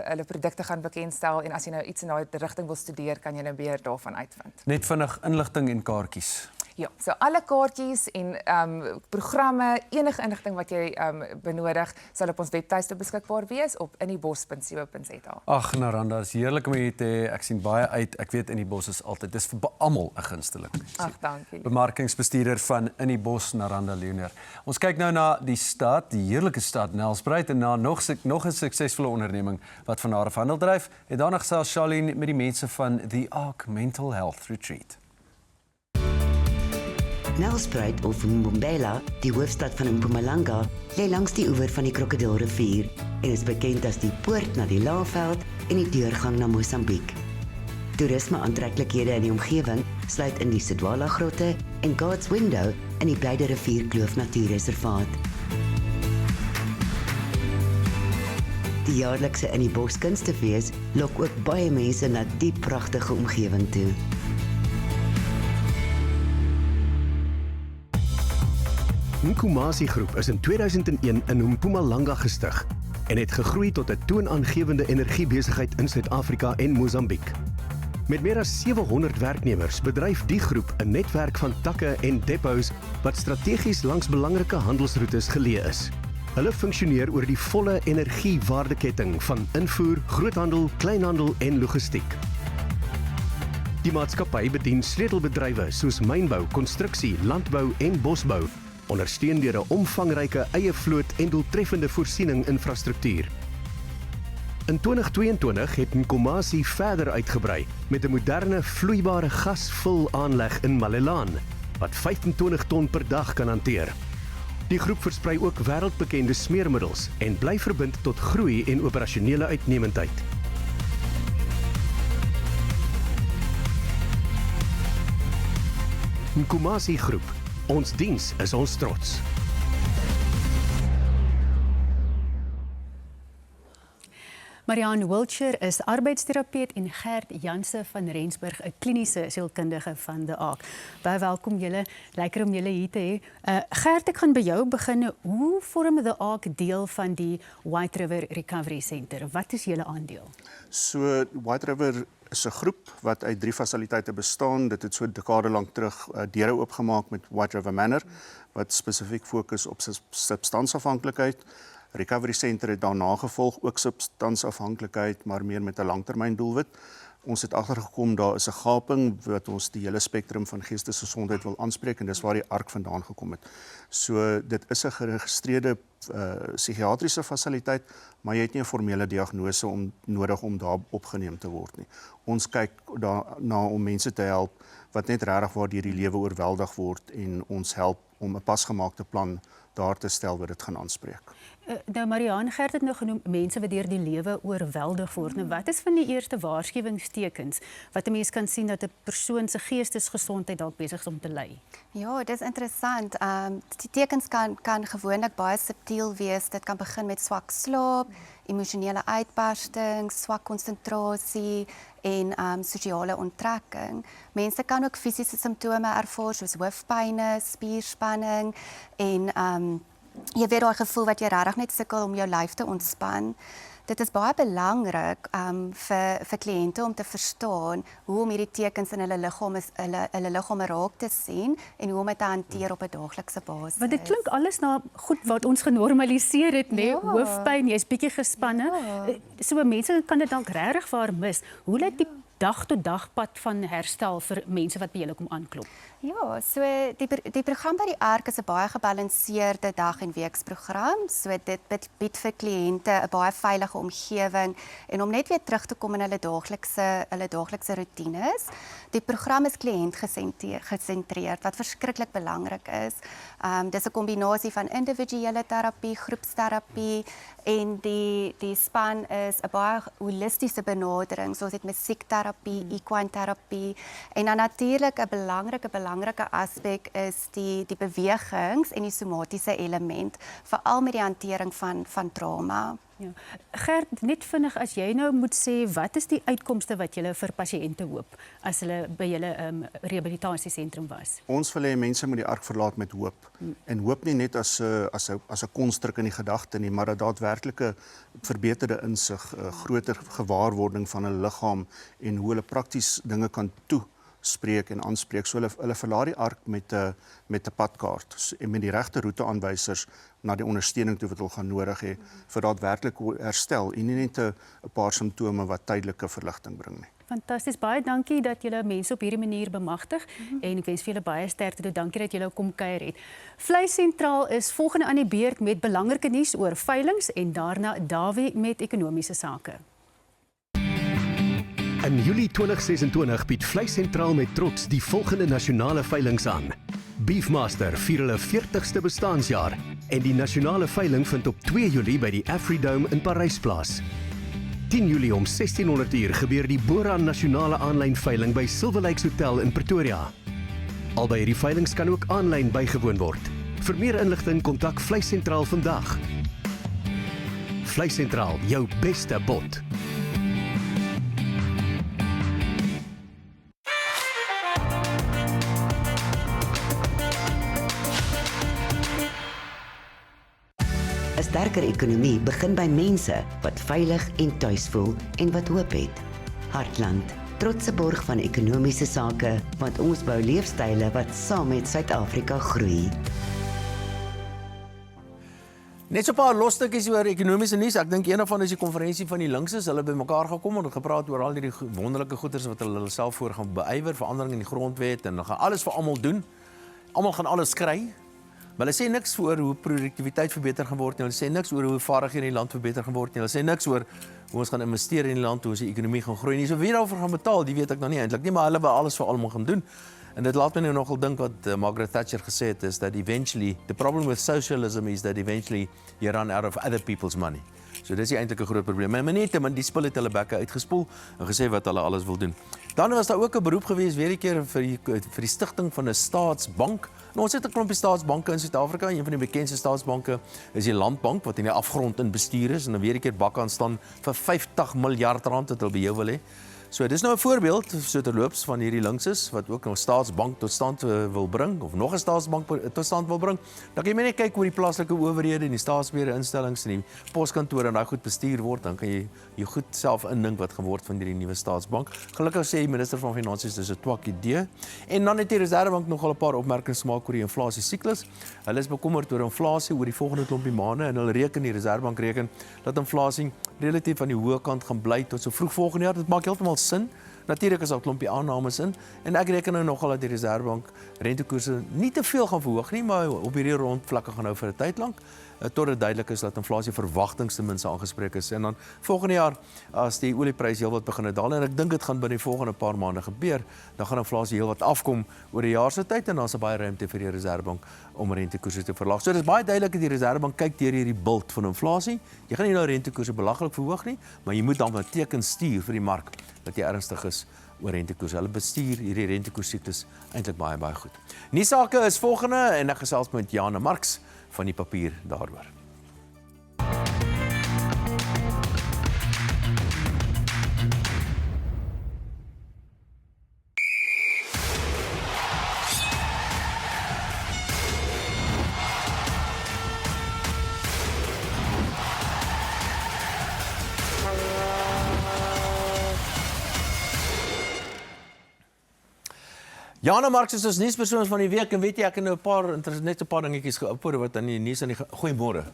hulle produkte gaan bekendstel en as jy nou iets in daai rigting wil studeer, kan jy nou meer daarvan uitvind. Net vinnig inligting en kaartjies. Ja, so alle kaartjies en programme, enige inligting wat jy benodig, sal op ons webtuiste beskikbaar wees op inniebos.co.za. Ag, Naranda, is heerlik om hier te hê. Ek sien baie uit. Ek weet In die Bos is altyd, dis vir almal 'n gunsteling. Ag, dankie. Bemarkingsbestuurder van In die Bos, Naranda Leoner. Ons kyk nou na die stad, die heerlike stad Nelspruit en na nog 'n suksesvolle onderneming wat van haar afhandel dryf. En daarna gesels Charlene met die mense van The Ark Mental Health Retreat. Nelspruit of Mbombela, die hoofstad van Mpumalanga, lê langs die oewer van die Krokodilrivier en is bekend as die poort na die Laagveld en die deurgang na Mosambiek. Toerisme-aantreklikhede in die omgewing sluit in die Sidwala-grotte en God's Window in die Blyde Rivierkloof Natuurreservaat. Die jaarlikse In die Bos Kunstefees lok ook baie mense na die pragtige omgewing toe. Nkumasi Groep is in 2001 in Mpumalanga gestig en het gegroei tot 'n toonaangewende energiebesigheid in Suid-Afrika en Mosambiek. Met meer as 700 werknemers bedryf die groep 'n netwerk van takke en depots wat strategies langs belangrike handelsroetes geleë is. Hulle funksioneer oor die volle energiewaardeketting van invoer, groothandel, kleinhandel en logistiek. Die maatskappy bedien sleutelbedrywe soos mynbou, konstruksie, landbou en bosbou, ondersteun deur 'n omvangryke eie vloot en doeltreffende voorsiening infrastruktuur. In 2022 het Nkomasi verder uitgebrei met 'n moderne vloeibare gasvulaanleg in Malelaan wat 25 ton per dag kan hanteer. Die groep versprei ook wêreldbekende smeermiddels en bly verbind tot groei en operasionele uitnemendheid. Nkumasi Groep. Ons diens is ons trots. Marianne Wiltshire is arbeidsterapeut en Gert Janse van Rensburg, 'n kliniese sielkundige van De Aak. Baie welkom julle, lekker om julle hier te hê. Gert, ek gaan by jou begin. Hoe vorm De Aak deel van die White River Recovery Center? Wat is julle aandeel? So White River is 'n groep wat uit 3 fasiliteite bestaan. Dit het so 'n dekade lank terug deure oopgemaak met White River Manor wat spesifiek fokus op substansafhanklikheid. Recovery Center het daarna gevolg, ook substansafhanklikheid, maar meer met 'n langtermyndoelwit. Ons het agtergekom daar is 'n gaping wat ons die hele spektrum van geestesgesondheid wil aanspreek en dis waar die ARC vandaan gekom het. So dit is 'n geregistreerde psigiatriese fasiliteit, maar jy het nie 'n formele diagnose nodig om daar opgeneem te word nie. Ons kyk daarna om mense te help wat net regtig waar deur die lewe oorweldig word en ons help om 'n pasgemaakte plan daar te stel wat dit gaan aanspreek. Nou Marianne, Gert het nou genoem mense wat deur die lewe oorweldig word. Nou wat is van die eerste waarskuwingstekens wat 'n mens kan sien dat 'n persoon se geestesgesondheid dalk besig is om te ly? Ja, dit is interessant. Die tekens kan gewoonlik baie subtiel wees. Dit kan begin met swak slaap, emosionele uitbarstings, swak konsentrasie en sosiale onttrekking. Mense kan ook fisiese simptome ervaar soos hoofpyne, spierspanning en jy weet daai gevoel wat jy regtig net sukkel om jou lyf te ontspan. Dit is baie belangrik vir kliënte om te verstaan hoe om hierdie tekens in hulle liggame raak te sien en hoe om dit te hanteer op 'n daaglikse basis. Want dit klink alles na goed wat ons genormaliseer het, né? Ja. Hoofpyn, jy's bietjie gespanne. Ja. So mense kan dit dalk regtig waar mis. Hoe lyk die dag-tot-dag pad van herstel vir mense wat by julle kom aanklop? Ja, so die program by die ARC is 'n baie gebalanseerde dag- en weeksprogram. So dit bied vir kliënte 'n baie veilige omgewing en om net weer terug te kom in hulle daaglikse roetines. Die program is kliëntgesentreerd wat verskriklik belangrik is. Dis 'n kombinasie van individuele terapie, groepsterapie en die span is 'n baie holistiese benadering, soos dit musiekterapie, equine terapie en dan natuurlik 'n belangrike aspek is die bewegings en die somatiese element, veral met die hantering van trauma. Ja. Gert, net vinnig as jy nou moet sê, wat is die uitkomste wat julle vir pasiënte hoop as hulle by julle rehabilitasiesentrum was? Ons wil hê mense moet die ARC verlaat met hoop. En hoop nie net as 'n konstruk in die gedagte nie, maar 'n daadwerklike verbeterde insig, groter gewaarwording van hulle liggaam en hoe hulle prakties dinge kan toespreek en aanspreek. So hulle verlaat die ARC met 'n padkaart en met die regte roeteaanwysers na die ondersteuning toe wat hulle gaan nodig hê vir daadwerklike herstel en nie net 'n paar simptome wat tydelike verligting bring nie. Fantasties, baie dankie dat julle mense op hierdie manier bemagtig en ek wens vir julle baie sterkte toe. Dankie dat julle kom kuier het. Vleis Sentraal is volgende aan die beurt met belangrike nuus oor veilinge en daarna Dawie met ekonomiese sake. In Julie 2026 bied Vleis Sentraal met trots die volgende nasionale veilinge aan. Beefmaster vier hulle 40ste bestaansjaar en die nasionale veiling vind op 2 Julie by die Afridome in Parys plaas. 10 Julie om 1600 uur gebeur die Boran nasionale aanlyn veiling by Silver Lakes Hotel in Pretoria. Albei hierdie veilings kan ook aanlyn bygewoon word. Vir meer inligting kontak Vleis Sentraal vandag. Vleis Sentraal, jou beste bod. ‘n sterker ekonomie begin by mense wat veilig en tuis voel en wat hoop het. Hartland, trotse borg van ekonomiese sake, want ons bou leefstyle wat saam met Suid-Afrika groei. Net so 'n paar losstukkies oor ekonomiese nuus. Ek dink een van is die konferensie van die linkses. Hulle het bymekaar gekom en gepraat oor al hierdie wonderlike goeders wat hulle self voor gaan beywer, verandering in die grondwet en hulle gaan alles vir almal doen. Almal gaan alles kry. Maar hulle sê niks oor hoe produktiwiteit verbeter gaan word nie. Hulle sê niks oor hoe vaardighede in die land verbeter gaan word nie. Hulle sê niks oor hoe ons gaan investeer in die land, hoe ons die ekonomie gaan groei nie. So wie daarvoor gaan betaal, die weet ek nog nie eintlik nie, maar hulle wil alles vir almal gaan doen. En dit laat my nou nogal dink wat Margaret Thatcher gesê het, is that eventually, the problem with socialism is that eventually you run out of other people's money. So dis eintlik 'n groot probleem. Maar net, man, die spul het hulle bekke uitgespoel en gesê wat hulle alles wil doen. Dan was daar ook 'n beroep gewees weer 'n keer vir die stigting van 'n staatsbank. Nou, ons het 'n klompie staatsbanke in Suid-Afrika. Een van die bekendste staatsbanke is die Landbank wat in die afgrond in bestuur is en dan weer 'n keer bak aan staan vir 50 miljard rand wat hulle by jou wil hê. So dis nou 'n voorbeeld so terloops van hierdie linkses wat ook 'n staatsbank tot stand wil bring of nog 'n staatsbank tot stand wil bring. Dan kan jy net kyk hoe die plaaslike owerhede en die staatsbeheerde instellings en die poskantore en daai goed bestuur word, dan kan jy goed self indink wat geword van hierdie nuwe staatsbank. Gelukkig sê die minister van Finansies dis 'n twak idee. En dan het die Reserwebank nogal 'n paar opmerkings gemaak oor die inflasie siklus. Hulle is bekommerd oor inflasie oor die volgende klompie maande en hulle reken die Reserwebank reken dat inflasie relatief aan die hoë kant gaan bly tot so vroeg volgende jaar. Dit maak heeltemal sin. Natuurlik is daar 'n klompie aannames in en ek reken nou nogal dat die Reserwebank rentekoerse nie te veel gaan verhoog nie, maar op hierdie rondvlakke gaan hou vir 'n tyd lank tot dit duidelik is dat inflasie verwagtings ten minste aangespreek is. En dan volgende jaar as die olieprys heelwat begin daal en ek dink dit gaan binne die volgende paar maande gebeur, dan gaan inflasie heelwat afkom oor die jaar se tyd en dan is daar baie ruimte vir die Reserwebank om rentekoerse te verlaag. So dit is baie duidelik dat die Reserwebank kyk deur hierdie bult van inflasie. Jy gaan nie nou rentekoerse belaglik verhoog nie, maar jy moet dan 'n teken stuur vir die mark dat jy ernstig is oor rentekoerse. Hulle bestuur hierdie rentekoersiklus eintlik baie goed. Nuusake is volgende en ek gesels met Jana Marx van die Papier daaroor. Jana Marx is ons nuuspersoon van die week en weet jy ek het nou net 'n paar dingetjies geopper wat in die nuus in die goeiemôre.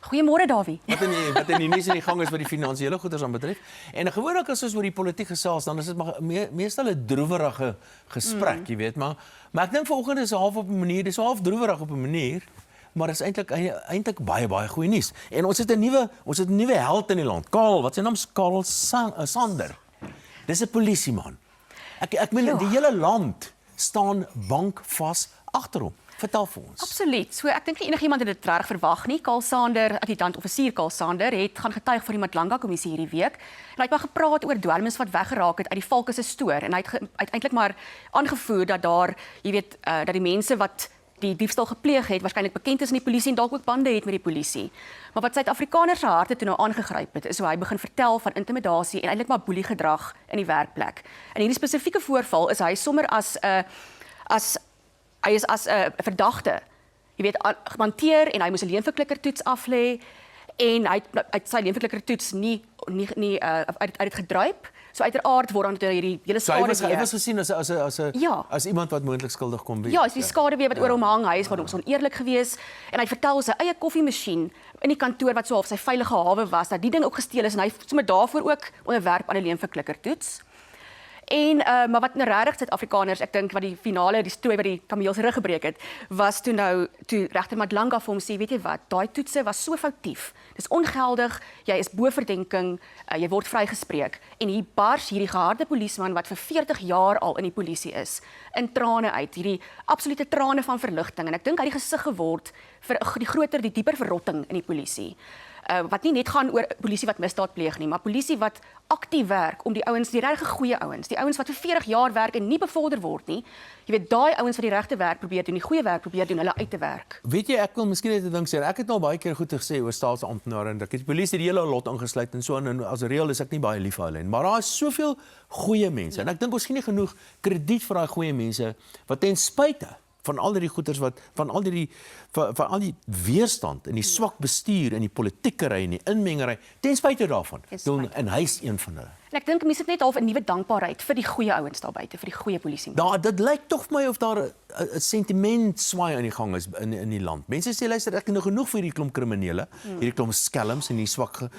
Goeiemôre Dawie. Wat in die nuus in die gang is wat die finansiële goederes aanbetref. En gewoonlik as ons oor die politiek gesels, dan is dit maar meestal 'n droewerige gesprek, jy weet, maar ek dink vanoggend is half op 'n manier, dis half droewerig op 'n manier, maar dit is eintlik baie goeie nuus. En ons het 'n nuwe held in die land. Wat sy naam is Karl Sander. Dis 'n polisieman. Ek meen die hele land staan bankvas agter hom. Vertel vir ons. Absoluut. So ek dink nie enigiemand het dit reg verwag nie. Karl Sander, adjutant-offisier Karl Sander, het gaan getuig vir die Madlanga kommissie hierdie week. En hy het maar gepraat oor dwelms wat weggeraak het uit die Valke se stoor en hy het eintlik maar aangevoer dat daar, jy weet, dat die mense wat die diefstal gepleeg het, waarskynlik bekend is in die polisie en dalk ook bande het met die polisie. Maar wat Suid-Afrikaners se harte toe nou aangegryp het, is hoe hy begin vertel van intimidasie en eintlik maar boeliegedrag in die werkplek. In hierdie spesifieke voorval is hy sommer as 'n verdagte, jy weet, gehanteer en hy moes 'n leenverklikkertoets aflê en hy het sy leenverklikkertoets nie uit dit gedruip. So uiteraard word dan hierdie hele skade. Hy was gesien as iemand wat moontlik skuldig kon wees. Ja, as die skade wat oor hom hang, hy is wat oneerlik gewees en hy vertel sy eie koffiemasjien in die kantoor wat so half sy veilige hawe was, dat die ding ook gesteel is en hy sommer daarvoor ook onderwerp aan 'n leenverklikkertoets. En maar wat nou regtig Suid-Afrikaners, ek dink wat die finale, die stoei wat die kameel se rug gebreek het, was toe regter Madlanga vir hom sê, weet jy wat, daai toetse was so foutief. Dis ongeldig, jy is bo verdenking, jy word vrygespreek. En hier bars hierdie geharde polisieman wat vir 40 jaar al in die polisie is, in trane uit, hierdie absolute trane van verligting. En ek dink hy het die gesig geword vir die dieper verrotting in die polisie. Wat nie net gaan oor polisie wat misdaad pleeg nie, maar polisie wat aktief werk om die ouens, die regte goeie ouens, die ouens wat vir 40 jaar werk en nie bevorder word nie. Jy weet, daai ouens wat die regte werk probeer doen, die goeie werk probeer doen, hulle uit te werk. Weet jy, ek wil miskien net 'n ding sê. Ek het al baie keer goed gesê oor staatsamptenare en dat die polisie die hele lot ingesluit en so en as reël is ek nie baie lief vir hulle nie, maar daar is soveel goeie mense en ek dink ons gee nie genoeg krediet vir daai goeie mense wat ten spyte van al die goeters van al die weerstand en die swak bestuur en die politiekery en die inmengery, ten spyte daarvan, en hy is een van hulle. En ek dink mense het net half 'n nuwe dankbaarheid vir die goeie ouens daar buite, vir die goeie polisie. Dit lyk tog vir my of daar 'n sentiment swaai aan die gang is in die land. Mense sê luister, ek het nou genoeg vir hierdie klomp kriminele, hierdie klomp skelms en die swak.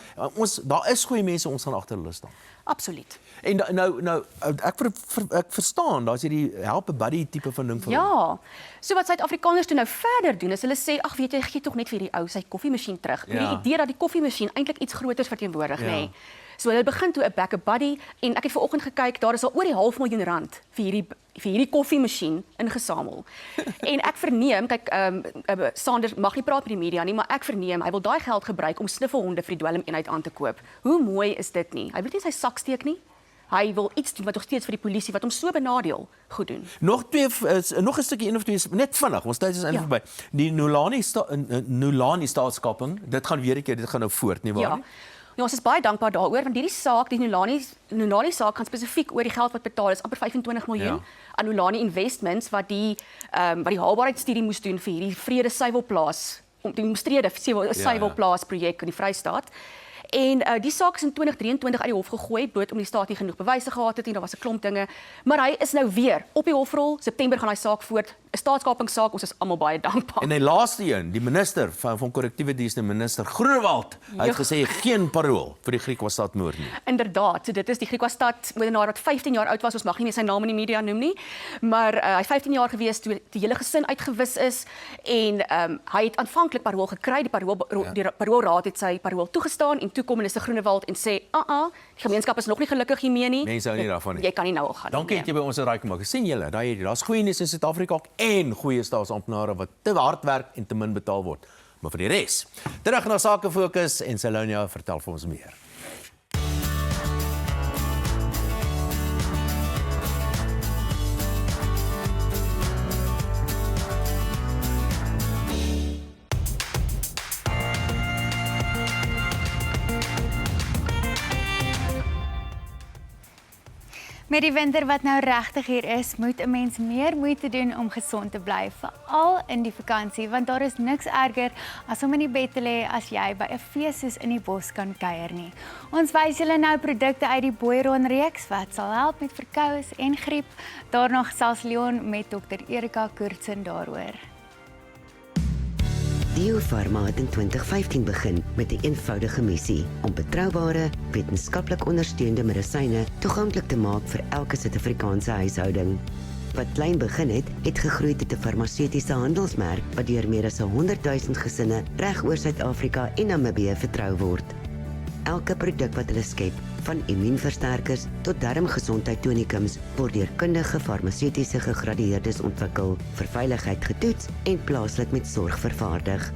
Daar is goeie mense, ons gaan agter hulle staan. Absoluut. En nou ek verstaan, daar's hierdie help a buddy tipe van ding vir Ja. So wat Suid-Afrikaners toe nou verder doen is hulle sê ag weet jy gee tog net vir die ou sy koffiemasjien terug. Met die idee dat die koffiemasjien eintlik iets groters verteenwoordig, nê. So hulle begin toe 'n backup buddy en ek het vanoggend gekyk, daar is al oor die R500,000 vir hierdie koffiemasjien ingesamel. En ek verneem, kyk Sanders mag nie praat met die media nie, maar ek verneem hy wil daai geld gebruik om sniffelhonde vir die dwelmeenheid aan te koop. Hoe mooi is dit nie? Hy wil nie sy sak steek nie. Hy wil iets doen wat nog steeds vir die polisie wat hom so benadeel goed doen. Nog 'n stukkie een of twee net vinnig. Ons tyd is eintlik verby. Die Nolani staatskaping, dit gaan weer 'n keer, dit gaan nou voort, nie waar Ja. nie? Ja, ons is baie dankbaar daaroor want hierdie saak, die Nolani saak gaan spesifiek oor die geld wat betaal is, amper 25 miljoen aan Nolani Investments wat die haalbaarheidsstudie moes doen vir hierdie vrede suiwelplaas, om die omstrede suiwelplaas projek in die Vrystaat. En die saak is in 2023 uit die hof gegooi, bloot om die staat nie genoeg bewyse gehad het nie, daar was 'n klomp dinge, maar hy is nou weer op die hofrol. September gaan hy saak voort, 'n staatskapingssaak, ons is almal baie dankbaar. En die laaste een, die minister van korrektiewe dienste, minister Groenewald, hy het gesê geen parol vir die Griquastad-moord nie. Inderdaad, so dit is die Griquastad moordenaar wat 15 jaar oud was, ons mag nie meer sy naam in die media noem nie, maar hy 15 jaar gewees toe die hele gesin uitgewis is en hy het aanvanklik parol gekry, die paroolraad het sy parol toegestaan en toe kom minister Groenewald en sê, die gemeenskap is nog nie gelukkig hiermee nie. Mense hou nie daarvan nie. Jy kan nie nou al gaan. Dankie dat jy by ons raai gemaak. Sien julle, daar's goeie nuus in Suid-Afrika ook en goeie staatsamptenare wat te hard werk en te min betaal word. Maar vir die res, terug na Sake Fokus en Salonia vertel vir ons meer. Met die winter wat nou regtig hier is, moet 'n mens meer moeite doen om gesond te bly, veral in die vakansie, want daar is niks erger as om in die bed te lê as jy by 'n fees soos in die bos kan kuier nie. Ons wys julle nou produkte uit die Boiron reeks wat sal help met verkoues en griep. Daarna gesels Leon met Dr. Erika Koortsen daaroor. Diofarma het in 2015 begin met 'n eenvoudige missie om betroubare, wetenskaplik ondersteunde medisyne toeganklik te maak vir elke Suid-Afrikaanse huishouding. Wat klein begin het, het gegroei tot 'n farmaseutiese handelsmerk wat deur meer as 100,000 gesinne reg oor Suid-Afrika en Namibië vertrou word. Elke produk wat hulle skep, van immuunversterkers tot darmgesondheid tonikums, word deur kundige farmaseutiese gegradueerdes ontwikkel, vir veiligheid getoets en plaaslik met sorg vervaardig.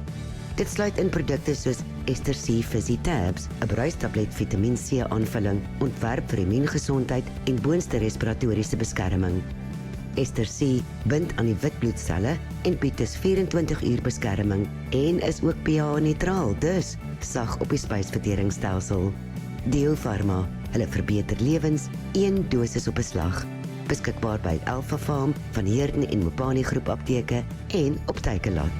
Dit sluit in produkte soos Ester C Fizzy Tabs, 'n bruistablet Vitamiin C aanvulling, ontwerp vir immuungesondheid en boonste respiratoriese beskerming. Ester C bind aan die wit bloedselle en bied dus 24 uur beskerming en is ook pH-neutraal, dus sag op die spysverteringsstelsel. Diofarma, hulle verbeter lewens, 1 dosis op 'n slag. Beskikbaar by Alpha Farm, Van Heerden en Mopani groep apteke en op Takealot.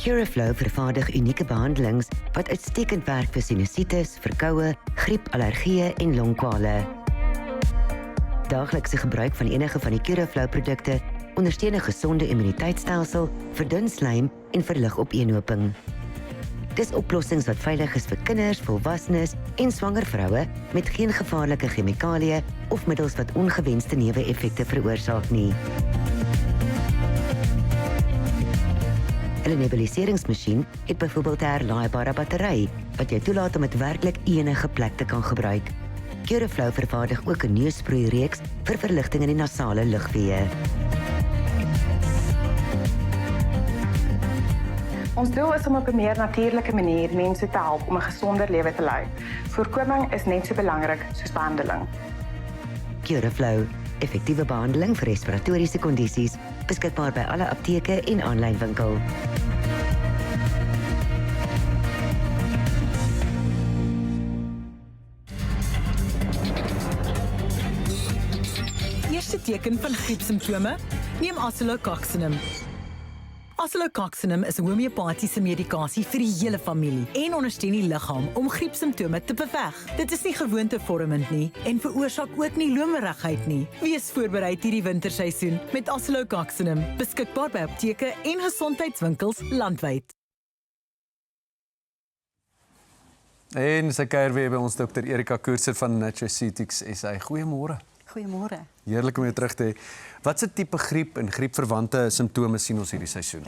Curaflow vervaardig unieke behandelings wat uitstekend werk vir sinusitis, verkoue, griep, allergieë en longkwale. Daaglikse gebruik van enige van die Curaflow produkte ondersteun 'n gesonde immuniteitstelsel, verdun slijm en verlig opeenhoping. Dis oplossings wat veilig is vir kinders, volwassenes en swanger vroue met geen gevaarlike chemikalieë of middels wat ongewenste neeweffekte veroorsaak nie. Hulle nebuliseringsmasjien het byvoorbeeld 'n herlaaibare battery wat jou toelaat om dit werklik enige plek te kan gebruik. Curaflow vervaardig ook 'n neussproeireeks vir verligting in die nasale lugweë. Ons doel is om op 'n meer natuurlike manier mense te help om 'n gesonder lewe te lei. Voorkoming is net so belangrik soos behandeling. Curaflow, effektiewe behandeling vir respiratoriese kondisies, beskikbaar by alle apteke en aanlyn winkel. Eerste teken van griepsimptome? Neem Oscillococcinum. Oscillococcinum is 'n homeopatiese medikasie vir die hele familie en ondersteun die liggaam om griepsimptome te beveg. Dit is nie gewoontevormend nie en veroorsaak ook nie lomerigheid nie. Wees voorberei hierdie winterseisoen met Oscillococcinum, beskikbaar by apteke en gesondheidswinkels landwyd. En sy kuier weer by ons Dr. Erika Koortsen van Nutraceutics SA. Goeiemôre. Goeiemôre. Heerlik om jou terug te hê. Wat se tipe griep en griepverwante simptome sien ons hierdie seisoen?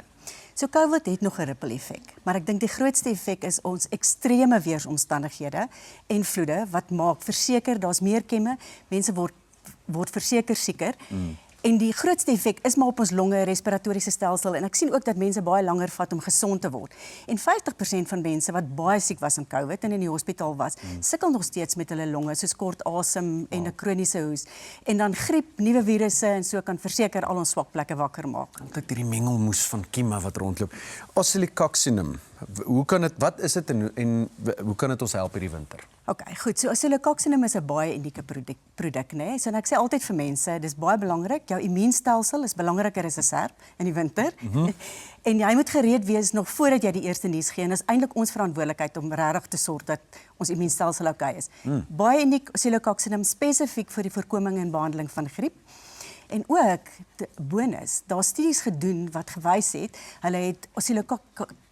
So COVID het nog 'n ripple effek, maar ek dink die grootste effek is ons ekstreme weeromstandighede en vloede wat maak verseker daar's meer kemme, mense word verseker sieker. En die grootste effek is maar op ons longe, respiratoriese stelsel en ek sien ook dat mense baie langer vat om gesond te word. En 50% van mense wat baie siek was aan COVID en in die hospitaal was, sukkel nog steeds met hulle longe, soos kort asem en 'n kroniese hoes. En dan griep, nuwe virusse en so kan verseker al ons swak plekke wakker maak. Altyd hierdie mengelmoes van kiema wat rondloop. Oscillococcinum, wat is dit en hoe kan dit ons help hierdie winter? Okay, goed. So Oscillococcinum is 'n baie unieke produk, né? So en ek sê altyd vir mense, dis baie belangrik. Jou immuunstelsel is belangriker as 'n serp in die winter. En jy moet gereed wees nog voordat jy die eerste nuus gee. En dis eintlik ons verantwoordelikheid om regtig te sorg dat ons immuunstelsel oukei is. Baie uniek Oscillococcinum spesifiek vir die voorkoming en behandeling van griep. En ook bonus, daar's studies gedoen wat gewys het, hulle het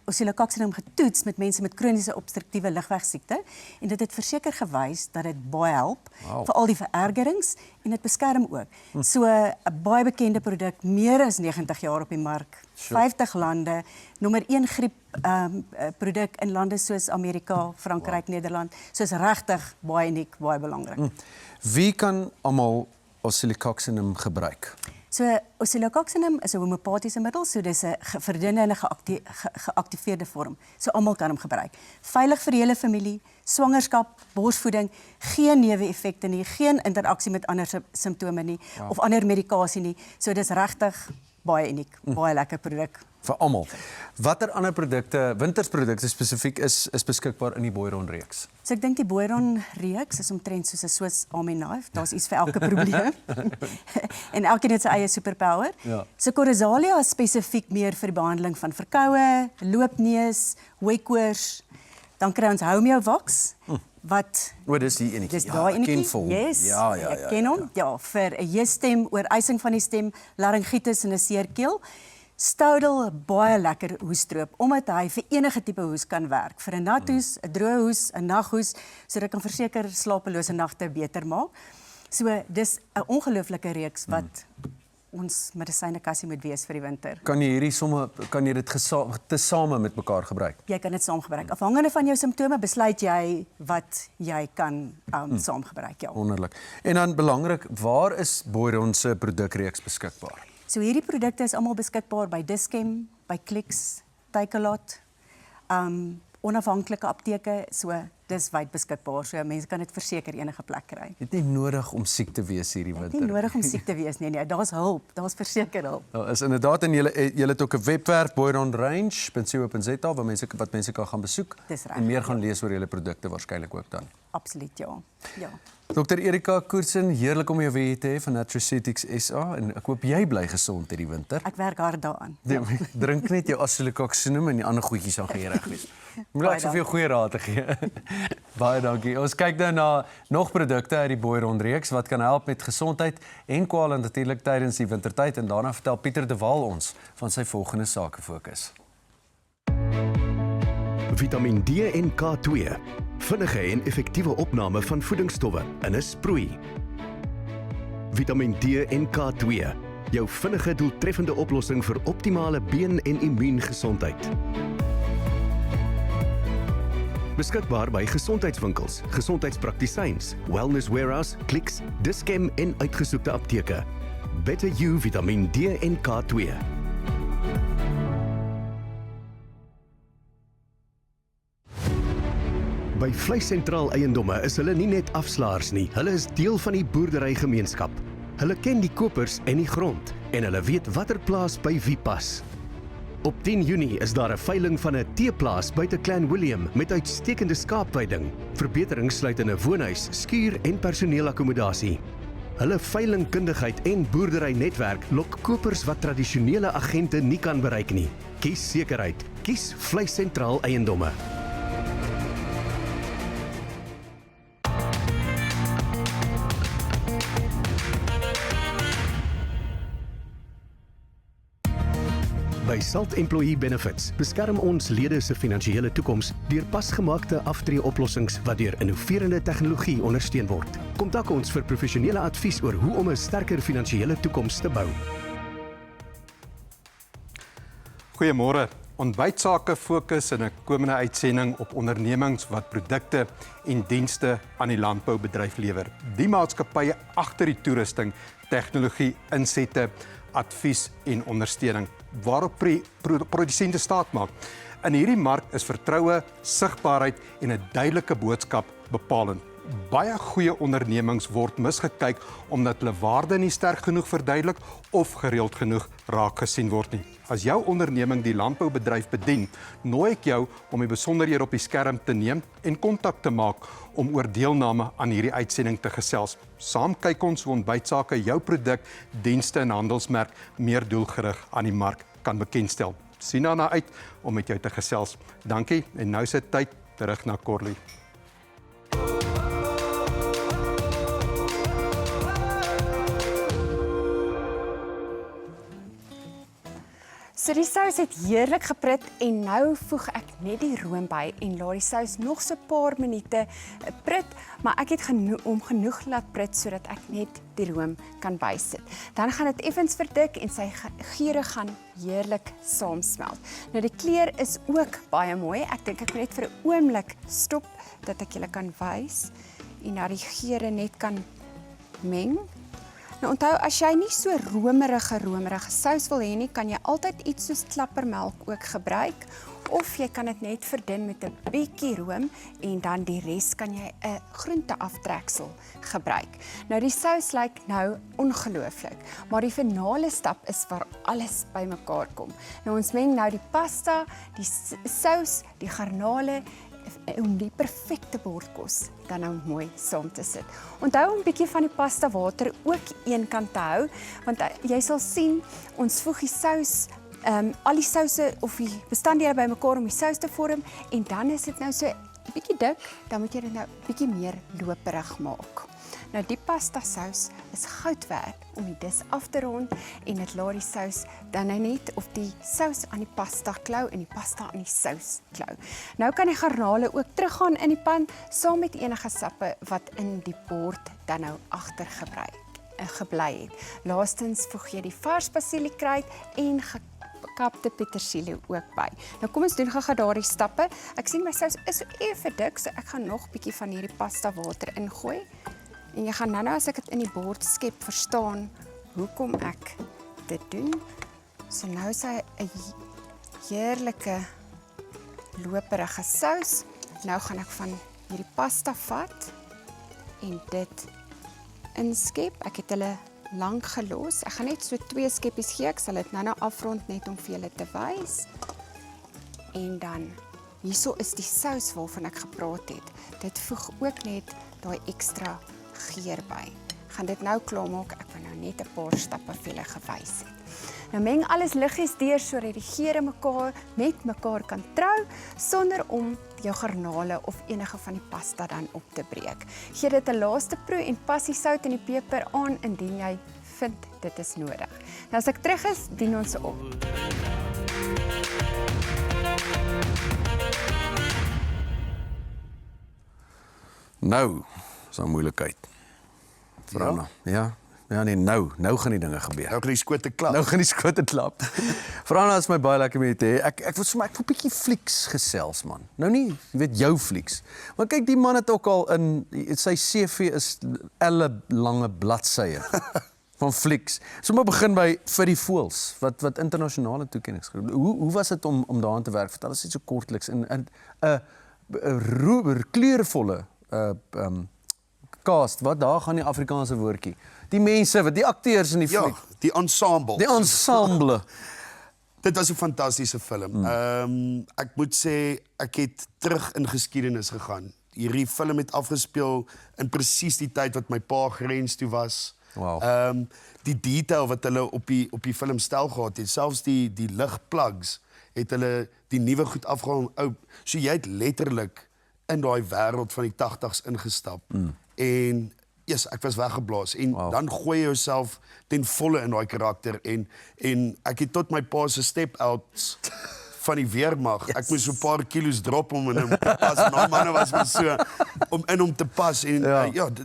Oscillococcinum getoets met mense met kroniese obstruktiewe lugweegsiekte en dit het verseker gewys dat dit baie help vir al die verergerings en dit beskerm ook. So 'n baie bekende produk, meer as 90 jaar op die mark, 50 lande, nommer 1 griep produk in lande soos Amerika, Frankryk, Nederland. So is regtig baie uniek, baie belangrik. Wie kan almal Oscillococcinum gebruik? So Oscillococcinum is 'n homopatiese middel, so dis 'n verdunne en 'n geaktiveerde vorm. So almal kan hom gebruik. Veilig vir die hele familie, swangerskap, borsvoeding, geen neeweffekte nie, geen interaksie met ander simptome nie of ander medikasie nie. So dis regtig baie uniek, baie lekker produk. Vir almal. Watter ander produkte, wintersprodukte spesifiek is beskikbaar in die Boiron reeks? So ek dink die Boiron reeks is omtrent soos 'n Swiss Army knife. Daar's iets vir elke probleem. En elkeen het sy eie superpower. Ja. So Corazalia is spesifiek meer vir die behandeling van verkoue, loopneus, hooikoors. Dan kry ons Homeovax wat dis die enetjie. Dis daai enetjie. Yes. Ek ken hom. Ja, vir 'n jeesstem, oorysing van die stem, laryngitis en 'n seer keel. Stoudel, baie lekker hoestroop, omdat hy vir enige tipe hoes kan werk. Vir 'n nat hoes, 'n droë hoes, 'n naghoes, so dit kan verseker slapelose nagte beter maak. So dis 'n ongelooflike reeks wat ons medisynekassie moet wees vir die winter. Kan jy dit tesame met mekaar gebruik? Jy kan dit saam gebruik. Afhangende van jou simptome besluit jy wat jy kan saam gebruik. Ja. Wonderlik. En dan belangrik, waar is Boiron se produkreeks beskikbaar? So hierdie produkte is almal beskikbaar by Dischem, by Clicks, Takealot, onafhanklike apteke, so dis wyd beskikbaar. So mense kan dit verseker enige plek kry. Dit is nie nodig om siek te wees hierdie winter. Dit is nie nodig om siek te wees nee, daar's hulp, daar's verseker hulp. Daar is inderdaad en julle het ook 'n webwerf boironrange.co.za waar mense kan gaan besoek en meer gaan lees oor julle produkte waarskynlik ook dan. Absoluut ja. Ja. Dr. Erika Koersen, heerlik om jou weer te hê van Nutraceutics SA en ek hoop jy bly gesond hierdie winter. Ek werk hard daaraan. Drink net jou Oscillococcinum en die ander goedjies aan gereg wees. Moet ek soveel goeie raad te gee. Baie dankie. Ons kyk nou na nog produkte uit die Boiron reeks wat kan help met gesondheid en kwale natuurlik tydens die wintertyd en daarna vertel Pieter de Waal ons van sy volgende sakefokus. Vitamien D en K2. Vinnige en effektiewe opname van voedingsstowwe in 'n sproei. Vitamien D en K2. Jou vinnige doeltreffende oplossing vir optimale been- en immuungesondheid. Beskikbaar by gesondheidswinkels, gesondheidspraktisyns, wellness warehouse, Clicks, Dischem en uitgesoekte apteke. Better You Vitamien D en K2. By Vleis Sentraal Eiendomme is hulle nie net afslaers nie, hulle is deel van die boerderygemeenskap. Hulle ken die kopers en die grond en hulle weet watter plaas by wie pas. Op 10 Junie is daar 'n veiling van 'n teeplaas buite Clan William met uitstekende skaapweiding. Verbeterings sluit in 'n woonhuis, skuur en personeelakkommodasie. Hulle veilingkundigheid en boerderynetwerk lok kopers wat tradisionele agente nie kan bereik nie. Kies sekerheid. Kies Vleis Sentraal Eiendomme. By Salt Employee Benefits beskerm ons lede se finansiële toekoms deur pasgemaakte aftreeoplossings wat deur innoverende tegnologie ondersteun word. Kontak ons vir professionele advies oor hoe om 'n sterker finansiële toekoms te bou. Goeiemôre. Ontbytsake fokus in 'n komende uitsending op ondernemings wat produkte en dienste aan die landboubedryf lewer. Die maatskappye agter die toerusting, tegnologie, insette, advies en ondersteuning waarop produsente staat maak. In hierdie mark is vertroue, sigbaarheid en 'n duidelike boodskap bepalend. Baie goeie ondernemings word misgekyk omdat hulle waarde nie sterk genoeg verduidelik of gereeld genoeg raak gesien word nie. As jou onderneming die landboubedryf bedien, nooi ek jou om die besonderhede op die skerm te neem en kontak te maak om oor deelname aan hierdie uitsending te gesels. Saam kyk ons hoe Ontbytsake jou produk, dienste en handelsmerk meer doelgerig aan die mark kan bekendstel. Sien daarna uit om met jou te gesels. Dankie en nou is dit tyd terug na Corlie. So die sous het heerlik geprit en nou voeg ek net die room by en laat die sous nog so 'n paar minute prit, maar ek het genoeg laat prit sodat ek net die room kan bysit. Dan gaan dit effens verdik en sy geure gaan heerlik saamsmelt. Nou die kleur is ook baie mooi. Ek dink ek moet net vir 'n oomblik stop dat ek julle kan wys en dat die geure net kan meng. Nou onthou, as jy nie so romerige sous wil hê nie, kan jy altyd iets soos klappermelk ook gebruik of jy kan dit net verdun met 'n bietjie room en dan die res kan jy 'n groenteaftreksel gebruik. Nou die sous lyk nou ongelooflik, maar die finale stap is waar alles bymekaar kom. Nou ons meng nou die pasta, die sous, die garnale om die perfekte bordkos dan nou mooi saam te sit. Onthou om 'n bietjie van die pasta water ook een kant te hou, want jy sal sien ons voeg die sous, al die souse of die bestanddele bymekaar om die sous te vorm en dan is dit nou so 'n bietjie dik, dan moet jy dit nou 'n bietjie meer loperig maak. Nou die pasta sous is goud werd om die dis af te rond en dit laat die sous dan nou net of die sous aan die pasta klou en die pasta aan die sous klou. Nou kan die garnale ook teruggaan in die pan saam met enige sappe wat in die bord dan nou agter gebly het. Laastens voeg jy die vars basiliekruid en gekapte petersilie ook by. Nou kom ons doen gou daardie stappe. Ek sien my sous is so effe dik, so ek gaan nog bietjie van hierdie pasta water ingooi. En jy gaan nou as ek dit in die bord skep verstaan hoekom ek dit doen. So nou is hy 'n heerlike loperige sous. Nou gaan ek van hierdie pasta vat en dit inskep. Ek het hulle lank gelos. Ek gaan net so 2 skeppies gee. Ek sal dit nou afrond net om vir julle te wys. En dan hierso is die sous waarvan ek gepraat het. Dit voeg ook net daai ekstra geur by. Gaan dit nou klaarmaak. Ek wil nou net 'n paar stappe vir julle gewys het. Nou meng alles liggies deur sodat die geure met mekaar kan trou sonder om jou garnale of enige van die pasta dan op te breek. Gee dit 'n laaste proe en pas die sout en die peper aan indien jy vind dit is nodig. Nou as ek terug is, dien ons op. Nou, is 'n moeilikheid. Frana, ja, nee, nou gaan die dinge gebeur. Nou gaan die skote klap. Nou gaan die skote klap. Frana, is my baie lekker met jou te hê. Ek wil 'n bietjie flieks gesels, man. Nou nie, jy weet jou flieks. Maar kyk, die man het ook al in sy CV is 'n lange bladsye van flieks. Sommige begin by vir die voëls wat internasionale toekennings gekry. Hoe was dit om daaraan te werk? Vertel ons net so kortliks in 'n kleurvolle cast, wat daar gaan die Afrikaanse woordjie. Die mense, die akteurs in die fliek. Ja, die ensemble. Die ensemble. Dit was 'n fantastiese film. Ek moet sê ek het terug in geskiedenis gegaan. Hierdie film het afgespeel in presies die tyd wat my pa grens toe was. Wow. Die detail wat hulle op die film stel gehad het, selfs die ligplugs het hulle die nuwe goed afgehaal. So jy het letterlik in daai wêreld van die 80's ingestap. En ek was weggeblaas en dan gooi jy jouself ten volle in daai karakter en ek het tot my pa se step outs van die weermag. Ek moes so 'n paar kilos drop om en pas na manne was my so om in hom te pas en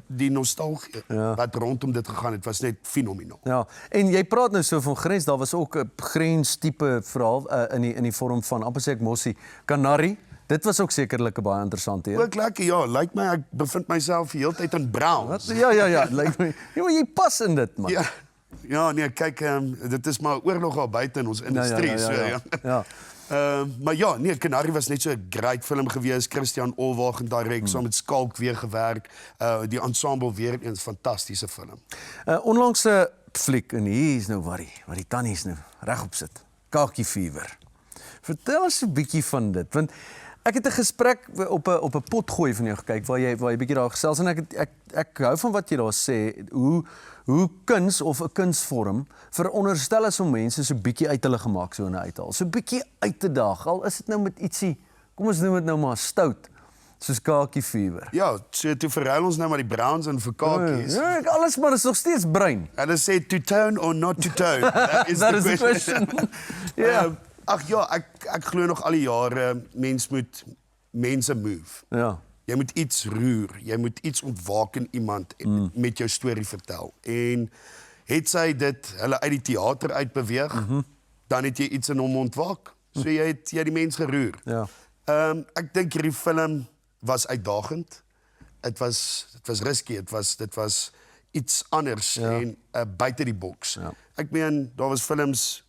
die nostalgie wat rondom dit gegaan het was net fenomenaal. Ja, en jy praat nou so van grens, daar was ook 'n grenstipe verhaal in die vorm van amper sê ek mossie Canary. Dit was ook sekerlik 'n baie interessante een. Ook lekker, ja, lyk my ek bevind myself die hele tyd in Browns. Ja, lyk my. Jy pas in dit, man. Ja, nee, kyk, dit is maar oorlog al buite in ons industrie, maar ja, nee, Canary was net so 'n great film gewees. Christian Olwagen direk, saam met Skalk weer gewerk. Die ensemble weer eens fantastiese film. Onlangse fliek en hier is nou waar die tannies nou regop sit. Khaki Fever. Vertel ons 'n bietjie van dit, want ek het 'n gesprek op 'n potgooi van jou gekyk waar jy bietjie daar gesels en ek hou van wat jy daar sê, hoe kuns of 'n kunsvorm veronderstel is om mense so bietjie uit hulle gemaaksones uithaal. So bietjie uit te daag. Al is dit nou met ietsie, kom ons noem dit nou maar stout, soos Khaki Fever. Ja, so toe verruil ons nou maar die Browns en vir kakies. Ja, alles maar is nog steeds bruin. Hulle sê to tone or not to tone. That is the question. Ag ja, ek glo nog al die jare mense move. Ja. Jy moet iets roer, jy moet iets ontwaak in iemand met jou storie vertel. En het sy dit hulle uit die teater uitbeweeg, dan het jy iets in hom ontwaak. So jy het die mens geroer. Ja. Ek dink hierdie film was uitdagend. Dit was risky, dit was iets anders en buite die boks. Ja. Ek meen, daar was films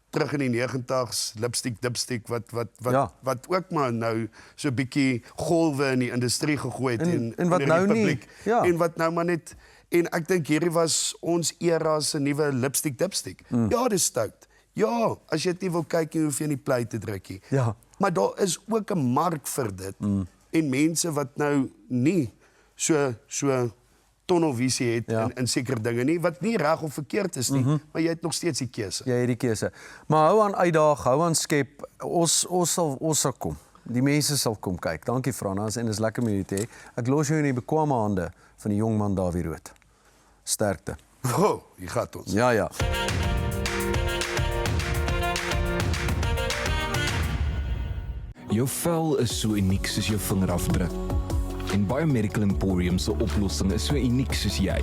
terug in die 90's, Lipstick Dipstick wat ook maar nou so 'n bietjie golwe in die industrie gegooi het en wat nou nie. Ja. En wat nou maar net en ek dink hierdie was ons era se nuwe Lipstick Dipstick. Ja, dis stout. Ja, as jy dit nie wil kyk nie, hoef jy nie play te druk nie. Ja. Maar daar is ook 'n mark vir dit. En mense wat nou nie so tunnelvisie het in sekere dinge nie, wat nie reg of verkeerd is nie, maar jy het nog steeds die keuse. Jy het die keuse. Maar hou aan uitdaag, hou aan skep. Ons sal kom. Die mense sal kom kyk. Dankie Frana, en is lekker met jou te hê. Ek los jou in die bekwame hande van die jong man Dawie Rood. Sterkte. Hier gaan ons. Ja. Jou vel is so uniek soos jou vingerafdruk. En Biomedical Emporium se oplossing is so uniek soos jy.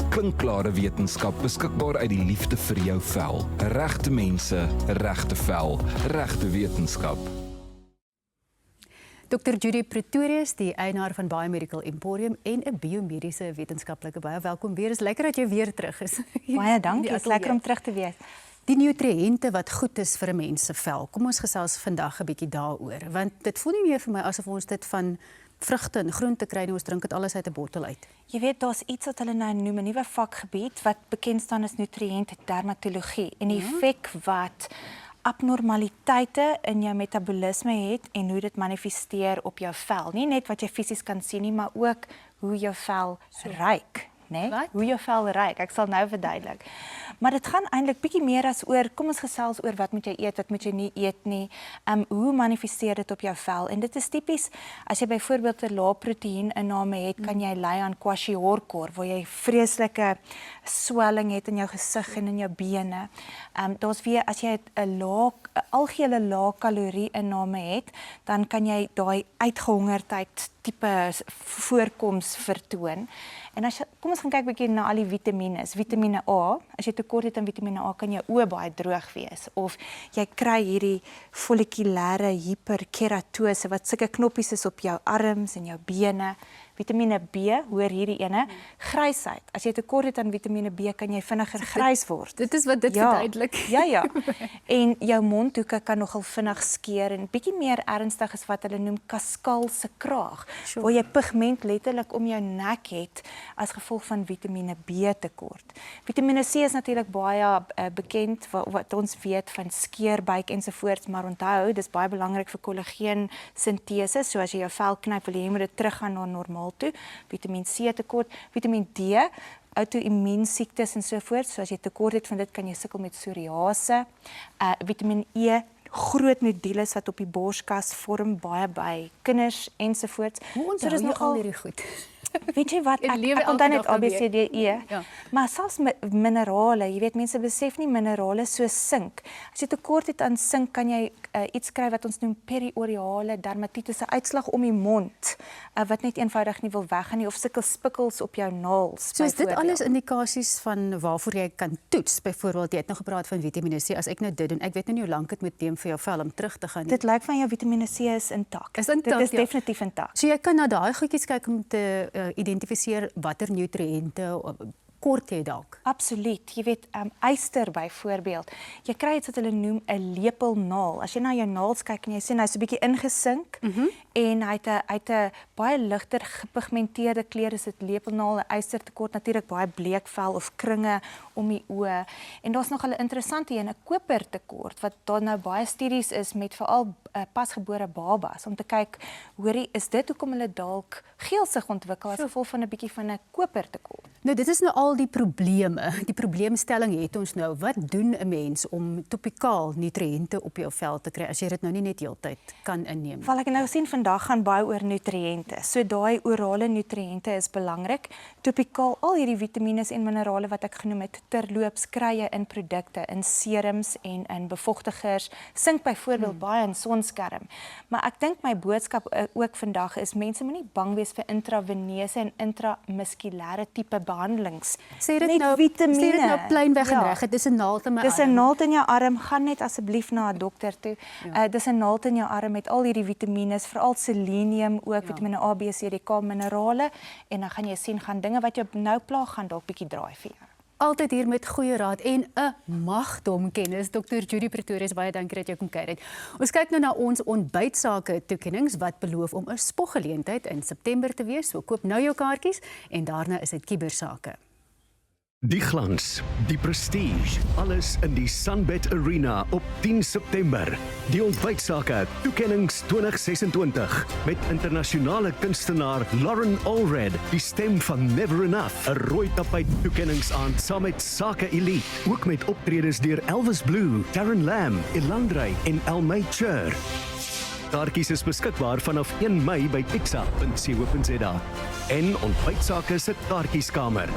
Klinkklare wetenskap beskikbaar uit die liefde vir jou vel. Regte mense, regte vel, regte wetenskap. Dr. Judy Pretorius, die eienaar van Biomedical Emporium en 'n biomediese wetenskaplike. Baie welkom weer. Is lekker dat jy weer terug is. Baie dankie. Dit is lekker om terug te wees. Die nutriënte wat goed is vir 'n mens se vel. Kom ons gesels vandag 'n bietjie daaroor, want dit voel nie meer vir my asof ons dit van vrugte en groente kry nie, ons drink dit alles uit 'n bottel uit. Jy weet, daar's iets wat hulle nou noem 'n nuwe vakgebied wat bekend staan as nutriëntdermatologie en die effek wat abnormaliteite in jou metabolisme het en hoe dit manifesteer op jou vel. Nie net wat jy fisies kan sien nie, maar ook hoe jou vel ruik. Nee, hoe jou vel ruik. Ek sal nou verduidelik. Maar dit gaan eintlik bietjie meer as oor, kom ons gesels oor wat moet jy eet, wat moet jy nie eet nie. Hoe manifesteer dit op jou vel? En dit is tipies as jy byvoorbeeld 'n lae proteïen inname het, kan jy ly aan kwashiorkor, waar jy vreeslike swelling het in jou gesig en in jou bene. Daar's weer as jy 'n algehele lae kalorie inname het, dan kan jy daai uitgehongerdheid tipe voorkoms vertoon. En as jy, kom ons gaan kyk 'n bietjie na al die vitamiene. Vitamiene A, as jy tekort het aan vitamiene A, kan jou oë baie droog wees of jy kry hierdie follikulêre hiperkeratose wat sulke knoppies is op jou arms en jou bene. Vitamiene B, hoor hierdie ene, grysheid. As jy tekort het aan vitamiene B, kan jy vinniger grys word. Dit is wat dit verduidelik. Ja. En jou mondhoeke kan nogal vinnig skeur en bietjie meer ernstig is wat hulle noem kaskalse kraag, waar jy pigment letterlik om jou nek het as gevolg van vitamiene B tekort. Vitamiene C is natuurlik baie bekend wat ons weet van skeurbuik ensovoorts, maar onthou, dis baie belangrik vir kollageen sintese, so as jy jou vel knyp, wil jy moet dit teruggaan na normaal toe. Vitamien C tekort, vitamien D, auto-immuun siektes en so voort. So as jy tekort het van dit, kan jy sukkel met psoriase. Vitamien E, groot nodules wat op die borskas vorm, baie by kinders ensovoorts. Hoe onthou jy al hierdie goed? Weet jy wat, En lewe ek onthou elke net dag 'n week. ABCDE, Ja. maar selfs minerale, jy weet mense besef nie minerale soos sink. As jy tekort het aan sink, kan jy iets kry wat ons noem perioreale dermatitis, 'n uitslag om die mond, wat net eenvoudig nie wil weggaan nie, of sulke spikkels op jou naels. So is dit byvoorbeeld. alles indikasies van waarvoor jy kan toets. Byvoorbeeld, jy het nou gepraat van Vitamiene C. As ek nou dit doen, ek weet nou nie hoe lank dit moet neem vir jou vel om terug te gaan nie. Dit lyk van jou Vitamiene C is intact. Is intact, Dit is ja. definitief intact. So jy kan na daai goedjies kyk om te identifiseer watter nutriënte kort jy dalk. Absoluut. Jy weet, yster byvoorbeeld. Jy kry iets wat hulle noem 'n lepelnaal. As jy na jou naels kyk en jy sien hy's 'n bietjie ingesink en hy het 'n baie ligter gepigmenteerde kleur, is dit lepelnaal, 'n ystertekort, natuurlik baie bleek vel of kringe om die oë. En daar's nog 'n interessante een, 'n kopertekort, wat daar nou baie studies is met veral pasgebore babas om te kyk, hoorie, is dit hoekom hulle dalk geelsig ontwikkel as gevolg van 'n bietjie van 'n kopertekort? Nou dit is nou al die probleme. Die probleemstelling het ons nou. Wat doen 'n mens om topikaal nutriënte op jou vel te kry as jy dit nou nie net heeltyd kan inneem? Wel, ek nou sien vandag gaan baie oor nutriënte. So daai orale nutriënte is belangrik. Topikaal al hierdie vitamiene en minerale wat ek genoem het, terloops kry jy in produkte, in serums en in bevochtigers. Sink byvoorbeeld baie in sonskerm. Maar ek dink my boodskap ook vandag is mense moenie bang wees vir intraveneuse en intramuskulêre tipe behandelings. Sê dit Net nou vitamiene. Sê dit nou plainweg en reg. Dis 'n naald in my arm. Dis 'n naald in jou arm. Gaan net asseblief na 'n dokter toe. Dis 'n naald in jou arm met al hierdie vitamiene, veral selenium, ook Vitamiene A, B, C, D, K, minerale, en dan gaan jy sien gaan dinge wat jou nou pla gaan dalk bietjie draai vir jou. Altyd hier met goeie raad en 'n magdom kennis. Dr. Judy Pretorius, baie dankie dat jy kom kuier het. Ons kyk nou na ons ontbytsake toekennings wat beloof om 'n spoggeleentheid in September te wees. So koop nou jou kaartjies en daarna is dit kibersake. Die glans, die prestige, alles in die Sunbet Arena op 10 September. Die ontbytsake toekennings 2026 met internasionale kunstenaar Lauren Allred, die stem van Never Enough, 'n rooi tapijt toekenningsaand saam met Sake Elite, ook met optredes deur Elvis Blue, Darren Lam, Elandrey en Elmay Chur. Kaartjies is beskikbaar vanaf 1 Mei by pixa.co.za en ontbytsake se kaartjieskamer.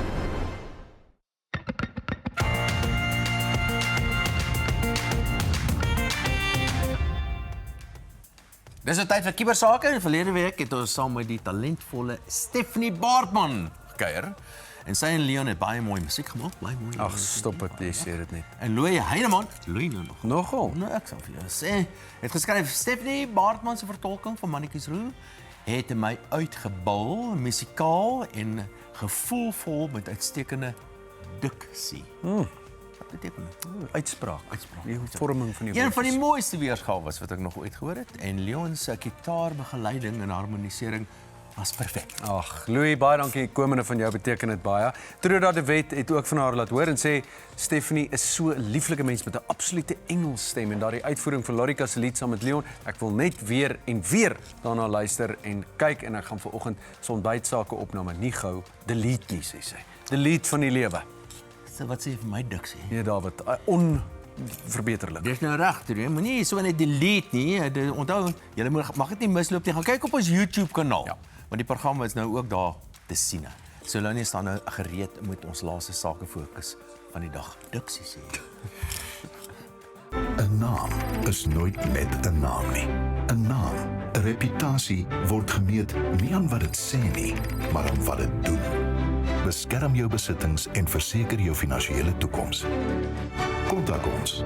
Dis 'n tyd vir kibersake en verlede week het ons saam met die talentvolle Stephanie Baartman gekuier. En sy en Leon het baie mooi musiek gemaak, baie mooi. Ag, stop dit, jy sê dit net. En Louie Heineman, Louie nou nog. Nogal. Nou ek sal vir jou sê, het geskryf Stephanie Baartman se vertolking van Mannetjies Roe het my uitgebul, musikaal en gevoelvol met uitstekende diksie. Wat beteken dit? Uitspraak. Die vorming van die Een van die mooiste weergawe wat ek nog ooit gehoor het en Leon se gitaarbegeleiding en harmonisering was perfek. Ag, Louis, baie dankie. Komende van jou beteken dit baie. Truda de Wet het ook van haar laat hoor en sê Stephanie is so 'n lieflike mens met 'n absolute Engelsstem en daardie uitvoering van Lorika se lied saam met Leon. Ek wil net weer en weer daarna luister en kyk en ek gaan vanoggend se ontbytsake opname nie gou delete nie, sê sy. Delete van die lewe. So wat sê vir my diksie? Nee, David, onverbeterlik. Dis nou reg, jy moenie so net delete nie. Onthou, jy mag dit nie misloop nie. Gaan kyk op ons YouTube kanaal. Ja. Want die program is nou ook daar te sien. So Lanie staan nou gereed met ons laaste sake fokus van die dag. Diksie sê. 'n Naam is nooit net 'n naam nie. 'n Naam, 'n reputasie word gemeet nie aan wat dit sê nie, maar aan wat dit doen. Beskerm jou besittings en verseker jou finansiële toekoms. Kontak ons.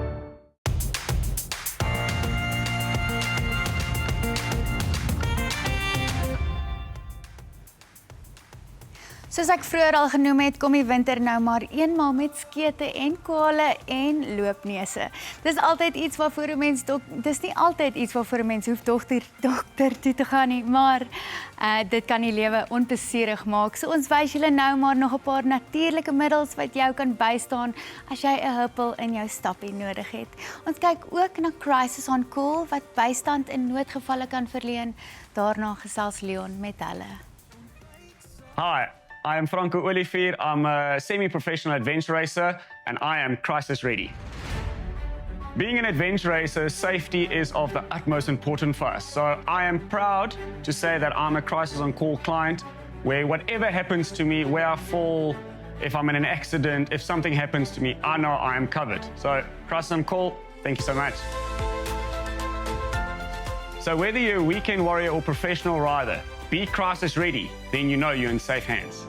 Soos ek vroeër al genoem het, kom die winter nou maar eenmaal met skete en kwale en loopneuse. Dis altyd iets waarvoor 'n mens dis nie altyd iets waarvoor 'n mens hoef dokter toe te gaan nie, maar dit kan die lewe onplesierig maak. So ons wys julle nou maar nog 'n paar natuurlike middels wat jou kan bystaan as jy 'n huppel in jou stappie nodig het. Ons kyk ook na Crisis on Call wat bystand in noodgevalle kan verleen. Daarna gesels Leon met hulle. Hi, I am Franco Olivier. I'm a semi-professional adventure racer and I am crisis ready. Being an adventure racer, safety is of the utmost importance for us. So I am proud to say that I'm a Crisis on Call client where whatever happens to me, where I fall, if I'm in an accident, if something happens to me, I know I am covered. So, Crisis on Call, thank you so much. So whether you're a weekend warrior or professional rider, be crisis ready, then you know you're in safe hands.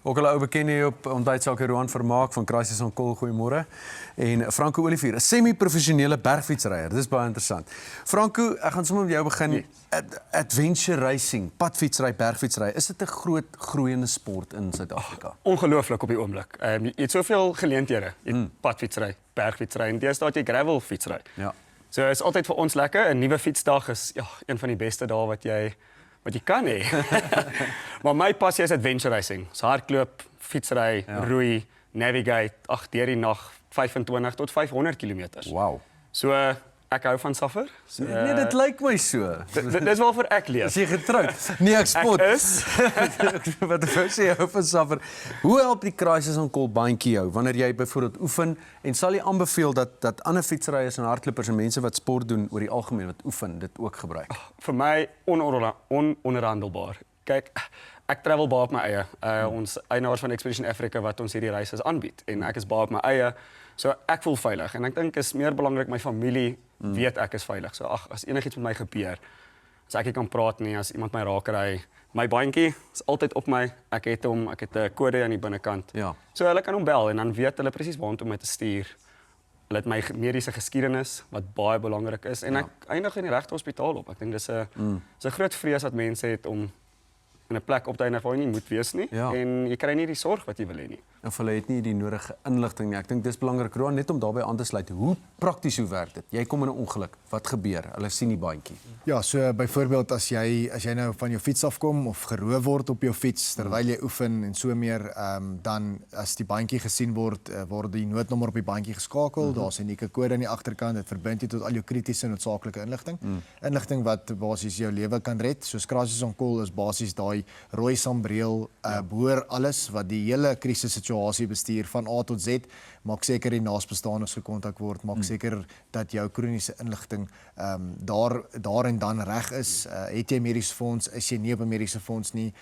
Ook al ou beken jy op ontbytsake Roan Vermaak van Crisis on Call, goeiemôre. En Franco Olivier, 'n semi-professionele bergfietsryer. Dis baie interessant. Franco, ek gaan sommer met jou begin. Adventure racing, padfietsry, bergfietsry, is dit 'n groot groeiende sport in Suid-Afrika? Ongelooflik op die oomblik. Jy het soveel geleenthede. Jy het padfietsry, bergfietsry en deesdae jy gravelfietsry. Ja. So is altyd vir ons lekker. 'n Nuwe fietsdag is een van die beste dae wat jy kan hê. Maar my passie is adventure racing. So hardloop, fietsry, roei, navigate, deur die nag 25 tot 500 km. Wow. So ek hou van suffer. So, Nee, dit lyk my so. Dis waarvoor ek leef. Is jy getroud? Nee, ek spot. Ek is. Wat sê jy hou van suffer? Hoe help die Crisis on Call bandjie jou wanneer jy byvoorbeeld oefen en sal jy aanbeveel dat ander fietsryers en hardlopers en mense wat sport doen oor die algemeen wat oefen dit ook gebruik? Vir my ononderhandelbaar. Kyk, ek travel baie op my eie. Ons eienaars van Expedition Africa wat ons hierdie reise aanbied en ek is baie op my eie. So ek voel veilig en ek dink is meer belangrik my familie weet ek is veilig. So as enigiets met my gebeur, as ek nie kan praat nie, as iemand my raak ry, my bandjie is altyd op my. Ek het 'n kode aan die binnekant. Ja. So hulle kan hom bel en dan weet hulle presies waartoe om my te stuur. Hulle het my mediese geskiedenis wat baie belangrik is en ek eindig in die regte hospitaal op. Ek dink dis 'n groot vrees wat mense het om in 'n plek op te eindig waar jy nie moet wees nie en jy kry nie die sorg wat jy wil hê nie. Of hulle het nie die nodige inligting nie. Ek dink dis belangrik, Roan, net om daarbey aan te sluit. Hoe werk dit? Jy kom in 'n ongeluk. Wat gebeur? Hulle sien die bandjie. Ja, so byvoorbeeld as jy nou van jou fiets afkom of geroof word op jou fiets terwyl jy oefen en so meer, dan as die bandjie gesien word, word die noodnommer op die bandjie geskakel. Daar's 'n unieke kode aan die agterkant. Dit verbind jy tot al jou kritiese noodsaaklike inligting. Inligting wat basies jou lewe kan red. So Crisis on Call is basies daai rooi sambreel behoor alles wat die hele krisissituasie bestuur van A tot Z. Maak seker die naasbestaanes gekontak word, maak seker dat jou kroniese inligting daar en dan reg is. Het jy mediese fonds, is jy nie op 'n mediese fonds nie.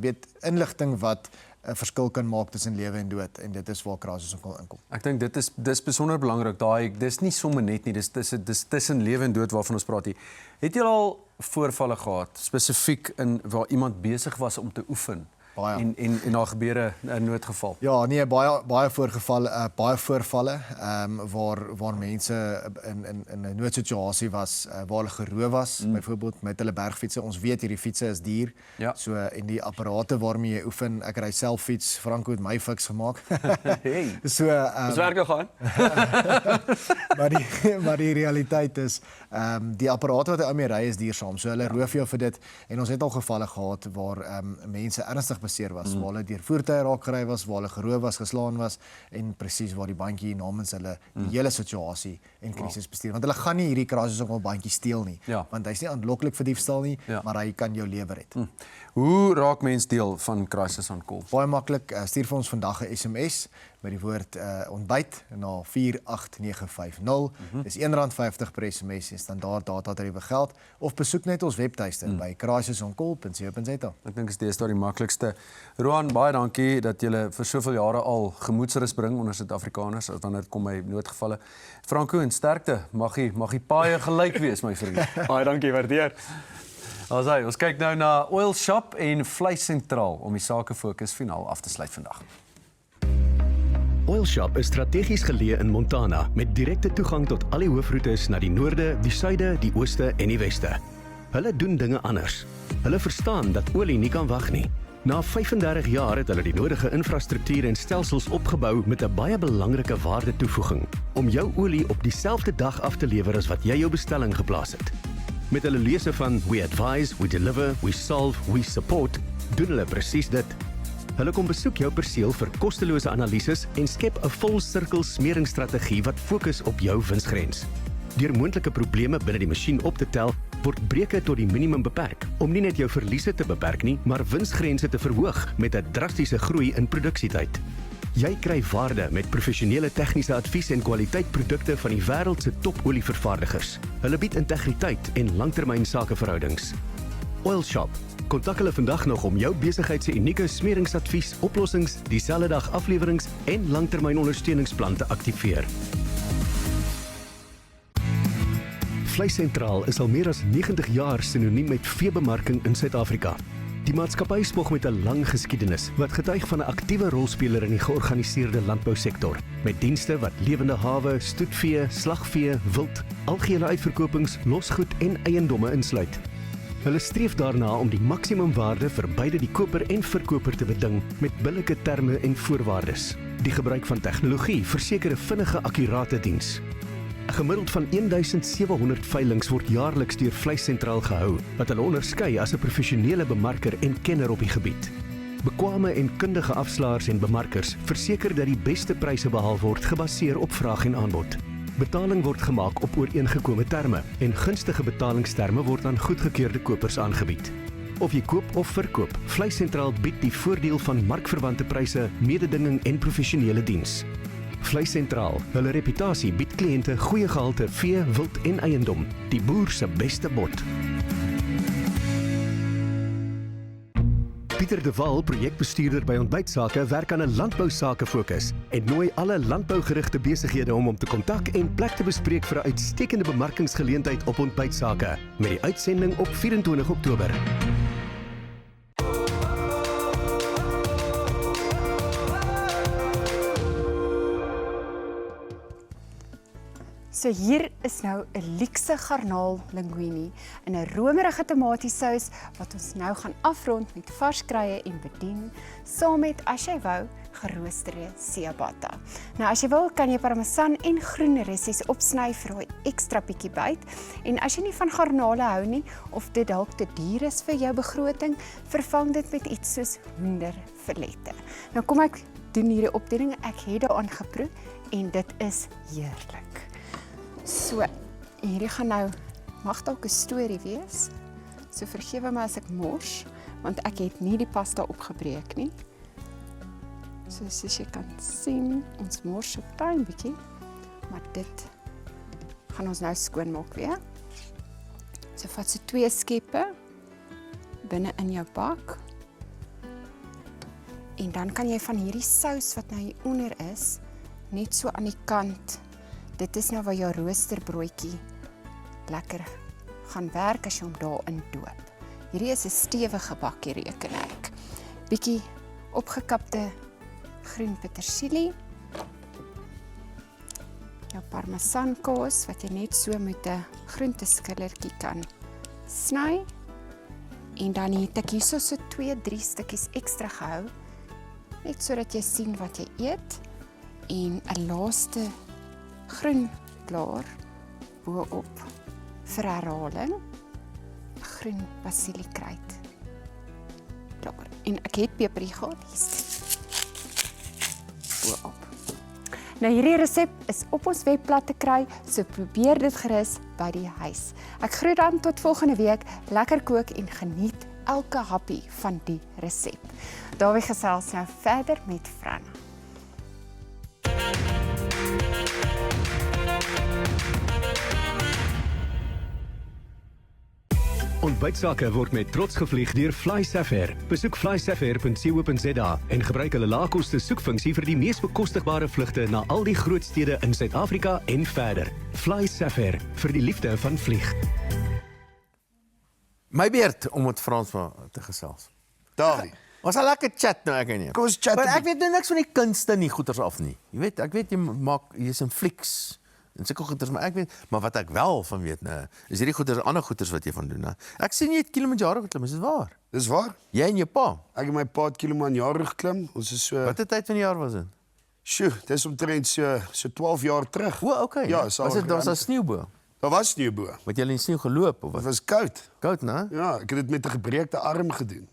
Weet inligting wat 'n verskil kan maak tussen lewe en dood en dit is waar Crisis on Call inkom. Ek dink dis besonder belangrik. Dis nie sommer net nie, dis tussen lewe en dood waarvan ons praat hier. Het jy al voorvalle gehad spesifiek in waar iemand besig was om te oefen? En daar gebeur 'n noodgeval. Ja, nee, baie voorvalle waar mense in 'n noodsituasie was waar hulle geroof was, byvoorbeeld met hulle bergfietsse. Ons weet hierdie fietsse is duur. Ja. So en die apparate waarmee jy oefen, ek ry self fiets, Franco het my fiks gemaak. Hey. So dis werk nog aan. maar die realiteit is die apparate wat hy aan my ry is duursaam. So hulle roof jou vir dit en ons het al gevalle gehad waar mense ernstig beseer was, waar hulle deur voertuie raak gery was, waar hulle geroof was, geslaan was en presies waar die bandjie namens hulle die hele situasie en krisis bestuur. Want hulle gaan nie hierdie Crisis on Call bandjie steel nie, want hy's nie aanloklik vir diefstal nie, maar hy kan jou lewe red. Hoe raak mens deel van Crisis on Call? Baie maklik, stuur vir ons vandag 'n SMS met die woord ontbyt na 48950. Dis R1.50 per SMS en standaard datatariewe geld of besoek net ons webtuiste by crisisoncall.co.za. Ek dink dit is die maklikste. Roan, baie dankie dat julle vir soveel jare al gemoedsrus bring onder Suid-Afrikaners wanneer dit kom by noodgevalle. Franco, en sterkte. Mag die paaie gelyk wees, my vriend. Baie dankie, waardeer. Ons kyk nou na Oil Shop en Vleis Sentraal om die sake fokus finaal af te sluit vandag. Oil Shop is strategies geleë in Montana met direkte toegang tot al die hoofroetes na die noorde, die suide, die ooste en die weste. Hulle doen dinge anders. Hulle verstaan dat olie nie kan wag nie. Na 35 jaar het hulle die nodige infrastruktuur en stelsels opgebou met 'n baie belangrike waardetoevoeging om jou olie op dieselfde dag af te lewer as wat jy jou bestelling geplaas het. Met hulle lese van We Advise, We Deliver, We Solve, We Support, doen hulle presies dit. Hulle kom besoek jou perseel vir kostelose analises en skep 'n volsirkel smeringsstrategie wat fokus op jou winsgrens. Deur moontlike probleme binne die masjien op te tel, word breuke tot die minimum beperk om nie net jou verliese te beperk nie, maar winsgrense te verhoog met 'n drastiese groei in produksietyd. Jy kry waarde met professionele tegniese advies en kwaliteitprodukte van die wêreld se topolievervaardigers. Hulle bied integriteit en langtermyn sakeverhoudings. Oil Shop. Kontak hulle vandag nog om jou besigheid se unieke smeringsadvies, oplossings, dieselfde dag aflewerings en langtermyn ondersteuningsplan te aktiveer. Vleissentraal is al meer as 90 jaar sinoniem met veebemarking in Suid-Afrika. Die maatskappy spog met 'n lang geskiedenis wat getuig van 'n aktiewe rolspeler in die georganiseerde landbousektor, met dienste wat lewende hawe, stoetvee, slagvee, wild, algehele uitverkopings, losgoed en eiendomme insluit. Hulle streef daarna om die maksimumwaarde vir beide die koper en verkoper te beding met billike terme en voorwaardes. Die gebruik van tegnologie verseker 'n vinnige, akkurate diens. 'n Gemiddeld van 1700 veilinge word jaarliks deur Vleissentraal gehou, wat hulle onderskei as 'n professionele bemarker en kenner op die gebied. Bekwame en kundige afslaers en bemarkers verseker dat die beste pryse behaal word gebaseer op vraag en aanbod. Betaling word gemaak op ooreengekome terme en gunstige betalingsterme word aan goedgekeurde kopers aangebied. Of jy koop of verkoop, Vleissentraal bied die voordeel van markverwante pryse, mededinging en professionele diens. Vleissentraal, hulle reputasie bied kliënte goeie gehalte vee, wild en eiendom, die boer se beste bod. Pieter de Waal, projekbestuurder by Ontbytsake, werk aan 'n landbousake fokus en nooi alle landbougerigte besighede om te kontak en plek te bespreek vir 'n uitstekende bemarkingsgeleentheid op Ontbytsake met die uitsending op 24 Oktober. So hier is nou 'n luukse garnaal linguine in 'n romerige tomatiesous wat ons nou gaan afrond met vars kruie en bedien saam met, as jy wou, geroosterde ciabatta. Nou as jy wil, kan jy parmesan en groen ressies opsny vir daai ekstra bietjie byt. En as jy nie van garnale hou nie of dit dalk te duur is vir jou begroting, vervang dit met iets soos hoenderfilette. Nou kom ek doen hierdie opdeling, ek het daaraan geproe en dit is heerlik. So, hierdie gaan nou, mag dalk 'n storie wees, so vergewe my as ek mors, want ek het nie die pasta opgebreek nie. So, soos jy kan sien, ons mors so klein bietjie, maar dit gaan ons nou skoonmaak weer. So, vat so 2 skeppe binne in jou bak, en dan kan jy van hierdie sous wat nou hier onder is, net so aan die kant. Dit is nou waar jou roosterbroodjie lekker gaan werk as jy hom daarin doop. Hierdie is 'n stewige bakkie, reken ek. Bietjie opgekapte groen petersilie. Jou parmesankaas wat jy net so met 'n groenteskillertjie kan sny. En dan het ek hierso so 2-3 stukkies ekstra gehou, net sodat jy sien wat jy eet. En 'n laaste groen blaar bo-op vir herhaling, groen basiliekruid blaar. En ek het peperie gehad, bo-op. Nou hierdie resep is op ons webblad te kry, so probeer dit gerus by die huis. Ek groet dan tot volgende week, lekker kook en geniet elke happie van die resep. Daarby gesels nou verder met Franna. Ontbytsake word met trots gevlieg deur Fly Sapphire. Besoek flysapphire.co.za en gebruik hulle laagkoste soekfunksie vir die mees bekostigbare vlugte na al die groot stede in Suid-Afrika en verder. Fly Sapphire, vir die liefde van vlieg. My beurt om met Frans te gesels. Daai. Was 'n lekker chat nou ek en jy. Kom ons chat. Maar ek weet nou niks van die kunste nie goeters af nie. Jy weet, ek weet jy's in flieks en sulke goeters, maar ek weet, maar wat ek wel van weet, is hierdie goeters, ander goeters wat jy van doen, né? Ek sien jy het Kilimanjaro geklim, is dit waar? Dis waar. Jy en jou pa? Ek en my pa het Kilimanjaro geklim. Ons is so. Watter tyd van die jaar was dit? Sjoe, dis omtrent so 12 jaar terug. O, okay. Ja, was dit daar was sneeu bo? Daar was sneeu bo. Wat jy in sneeu geloop of wat? Dit was koud. Koud, né? Ja, ek het dit met 'n gebreekte arm gedoen.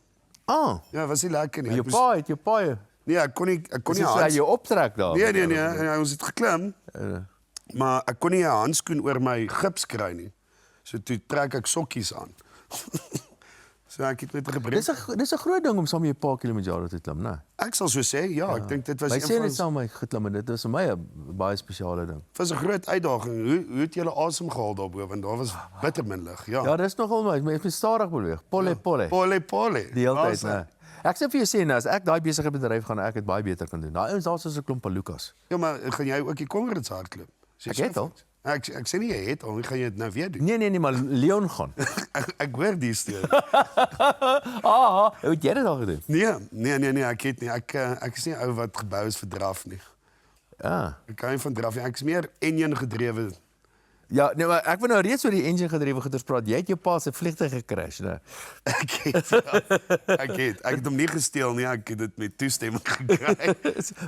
Ja, was nie lekker nie. Jou pa het jou paai. Nee, ek kon nie Dis jy optrek daar. Nee, ons het geklim. Maar ek kon nie 'n handskoen oor my gips kry nie. So toe trek ek sokkies aan. So ek het met 'n gebrek. Dis 'n groot ding om saam met jou pa Kilimanjaro te klim, né? Ek sal so sê, ja, ek dink dit was My seun het van saam met my geklim en dit was vir my 'n baie spesiale ding. Dit was 'n groot uitdaging. Hoe het julle asem gehaal daarbo want daar was bitter min lug, ja. Ja, dis nogal my het stadig beweeg. Polle. Polle. Die hele tyd, né? Ek sê vir jou sê, as ek daai besige bedryf gaan, ek het baie beter kan doen. Daai ouens daar soos 'n klomp palukas. Ja, maar gaan jy ook die Conrads hardloop? Ek het al. Ek sê nie jy het al, gaan jy dit nou weer doen? Nee, maar Leon gaan. ek hoor die storie. Het jy dit al gedoen? Nee, ek het nie. Ek is nie ou wat gebou is vir draf nie. Ja. Ek kan nie van draf nie. Ek is meer enjin gedrewe. Ja, nee, maar ek wil nou reeds oor die engine gedrewe goeders praat. Jy het jou pa se vliegtuig gecrash, né? Ek het hom nie gesteel nie, ek het dit met toestemming gekry.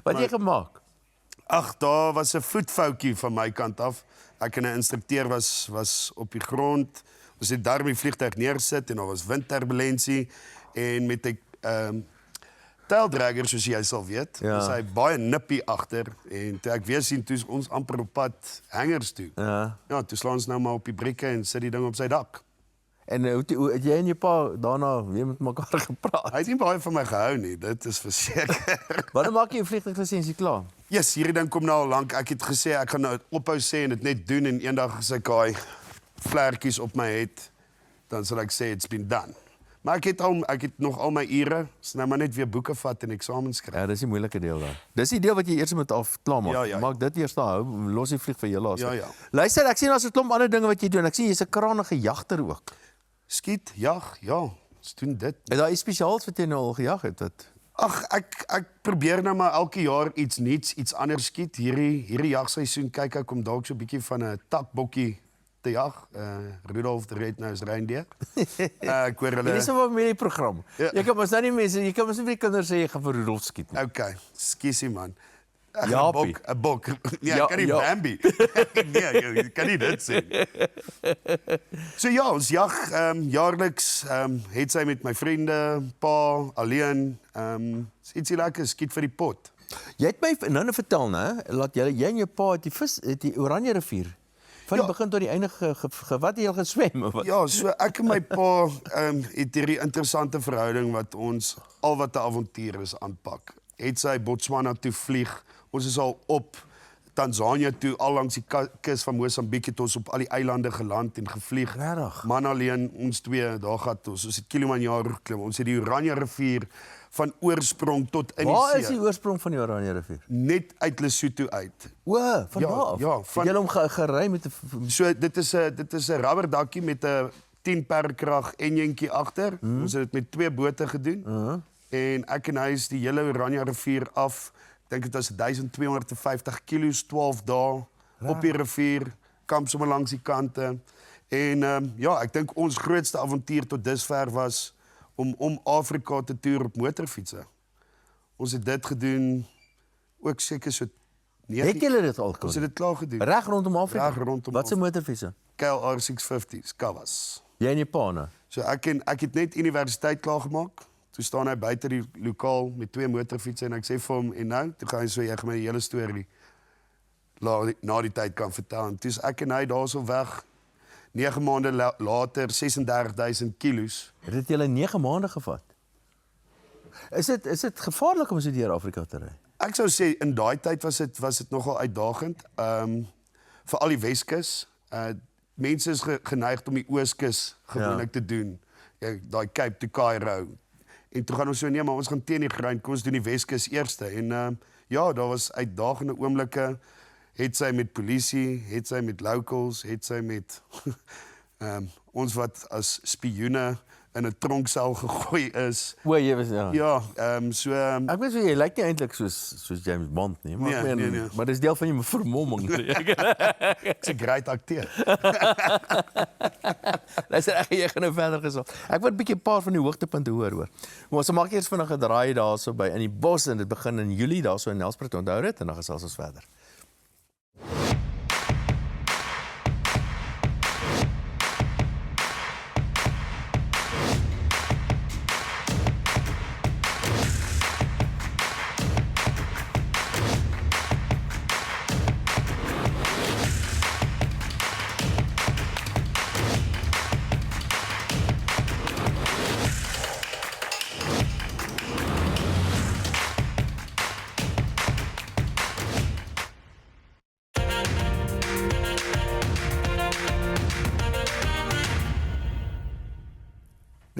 Wat het jy gemaak? Ag, daar was 'n voetfoutjie van my kant af. Ek en 'n instrukteur was op die grond. Ons het daar die vliegtuig neergesit en daar was windturbulensie en met 'n taildragger soos jy sal weet, was hy baie nippie agter en toe ek weer sien toe ons amper op pad hangers toe. Ja, toe slaan ons nou maar op die brieke en sit die ding op sy dak. En hoe het jy en jou pa daarna weer met mekaar gepraat? Hy het nie baie van my gehou nie, dit is verseker. Wanneer maak jy jou vliegtuiglisensie klaar? Yes, hierdie ding kom nou al lank. Ek het gesê ek gaan nou ophou sê en dit net doen en eendag as ek daai vlekkies op my het, dan sal ek sê it's been done. Maar ek het nog al my ure, so nou maar net weer boeke vat en eksamens skryf. Ja, dis die moeilike deel dan. Dis die deel wat jy eers moet klaar maak. Ja. Maak dit eers hou, los die vlieg vir jou laas. Ja. Luister, ek sien daar's 'n klomp ander dinge wat jy doen. Ek sien jy's 'n krangige jagter ook. Skiet, jag, ja, ons doen dit. Is daar iets spesiaals wat jy nou al gejag het? Ag, ek probeer nou maar elke jaar iets nuuts, iets anders skiet. Hierdie jagseisoen kyk ek om dalk so 'n bietjie van 'n takbokkie te jag. Rudolf the Red-Nosed Reindeer. Ek hoor hulle. Dis 'n familieprogram. Jy kan mos nou nie mense, jy kan mos nie vir die kinders sê jy gaan vir Rudolf skiet nie. Okay, skiesie man. 'n bok. Nee, ek kan nie Bambi. Nee, jy kan nie dit sê. So ja, ons jag jaarliks het sy met my vriende, pa, alleen, ietsie lekker skiet vir die pot. Jy het my nou vertel, né, laat jy en jou pa het die Oranje rivier van die begin tot die einde wat het jy al geswem of wat? Ja, so ek en my pa het hierdie interessante verhouding wat ons al wat 'n avontuur is aanpak. Het sy Botswana toe vlieg. Ons is al op Tanzanië toe, al langs die kus van Mosambiek het ons op al die eilande geland en gevlieg. Regtig? Man alleen, ons twee, daar gehad ons het Kilimanjaro geklim. Ons het die Oranje rivier van oorsprong tot in die see. Waar is die oorsprong van die Oranje rivier? Net uit Lesotho uit. O, van daar af? Ja, van jy hom gery met 'n So dit is 'n rubberdakkie met 'n 10 perkrag enjintjie agter. Ons het dit met 2 bote gedoen. En ek en hy is die hele Oranje rivier af. Ek dink dit was 1250 kilos, 12 dae op die rivier, kamp sommer langs die kante. En ek dink ons grootste avontuur tot dusver was om Afrika te toer op motorfietsse. Ons het dit gedoen ook seker so 9. Het julle dit al gedoen? Ons het dit klaar gedoen. Reg rondom Afrika? Reg rondom. Wat se motorfietsse? KLR 650's, Kawas. Jy en jou pa nou? So ek het net universiteit klaar gemaak. Toe staan hy buite die lokaal met 2 motorfietsse en ek sê vir hom en nou, toe gaan hy so jy gaan my die hele storie na die tyd kan vertel. En toe is ek en hy daarso weg. 9 maande later 36000 kilos. Het dit julle 9 maande gevat? Is dit gevaarlik om so deur Afrika te ry? Ek sou sê in daai tyd was dit nogal uitdagend. Vir al die Weskus. Mense is geneig om die Ooskus gewoonlik te doen. Daai Cape to Cairo. En toe gaan ons so nee, maar ons gaan teen die grind, kom ons doen die Weskus eerste. En daar was uitdagende oomblikke. Het sy met polisie, het sy met locals, het sy met ons wat as spioene in 'n tronksel gegooi is. O, jy was ja. Ja, ek weet jy lyk nie eintlik soos James Bond nie, maar nee. Maar dis deel van jou vermomming. Ek's 'n great akteur. Luister, jy gaan nou verder gesels. Ek wil 'n bietjie 'n paar van die hoogtepunte hoor. Ons maak eers vinnig 'n draai daarso by in die bos en dit begin in Julie daarso in Nelspruit, onthou dit en dan gesels ons verder.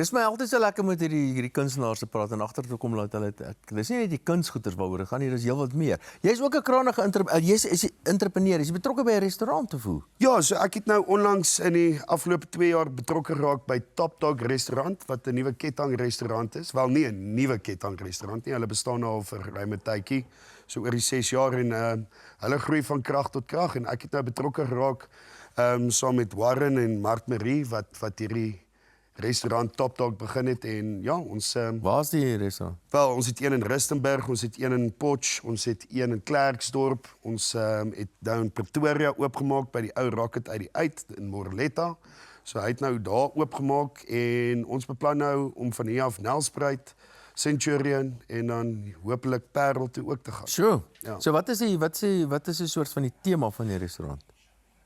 Dis my altyd so lekker met hierdie kunstenaars te praat en agter te kom laat hulle dis nie net die kunsgoeders waaroor dit gaan nie, dis heelwat meer. Jy's ook 'n kragtige jy's 'n entrepreneur, jy's betrokke by 'n restaurant of hoe? Ja, so ek het nou onlangs in die afgelope 2 jaar betrokke geraak by Top Dog restaurant wat 'n nuwe ketting restaurant is. Wel nie 'n nuwe ketting restaurant nie, hulle bestaan al vir 'n ruime tydjie, so oor die 6 jaar en hulle groei van krag tot krag en ek het nou betrokke geraak saam met Warren en Mark Marie wat hierdie restaurant Top Dog begin het en ja, ons Waar's die restaurant? Wel, ons het een in Rustenburg, ons het een in Potch, ons het een in Klerksdorp, ons het nou in Pretoria oopgemaak by die ou Rocket uit in Morletta. So hy het nou daar oopgemaak en ons beplan nou om van hier af Nelspruit, Centurion en dan hopelik Parel toe ook te gaan. Sure. Ja. So wat is die soort van die tema van die restaurant?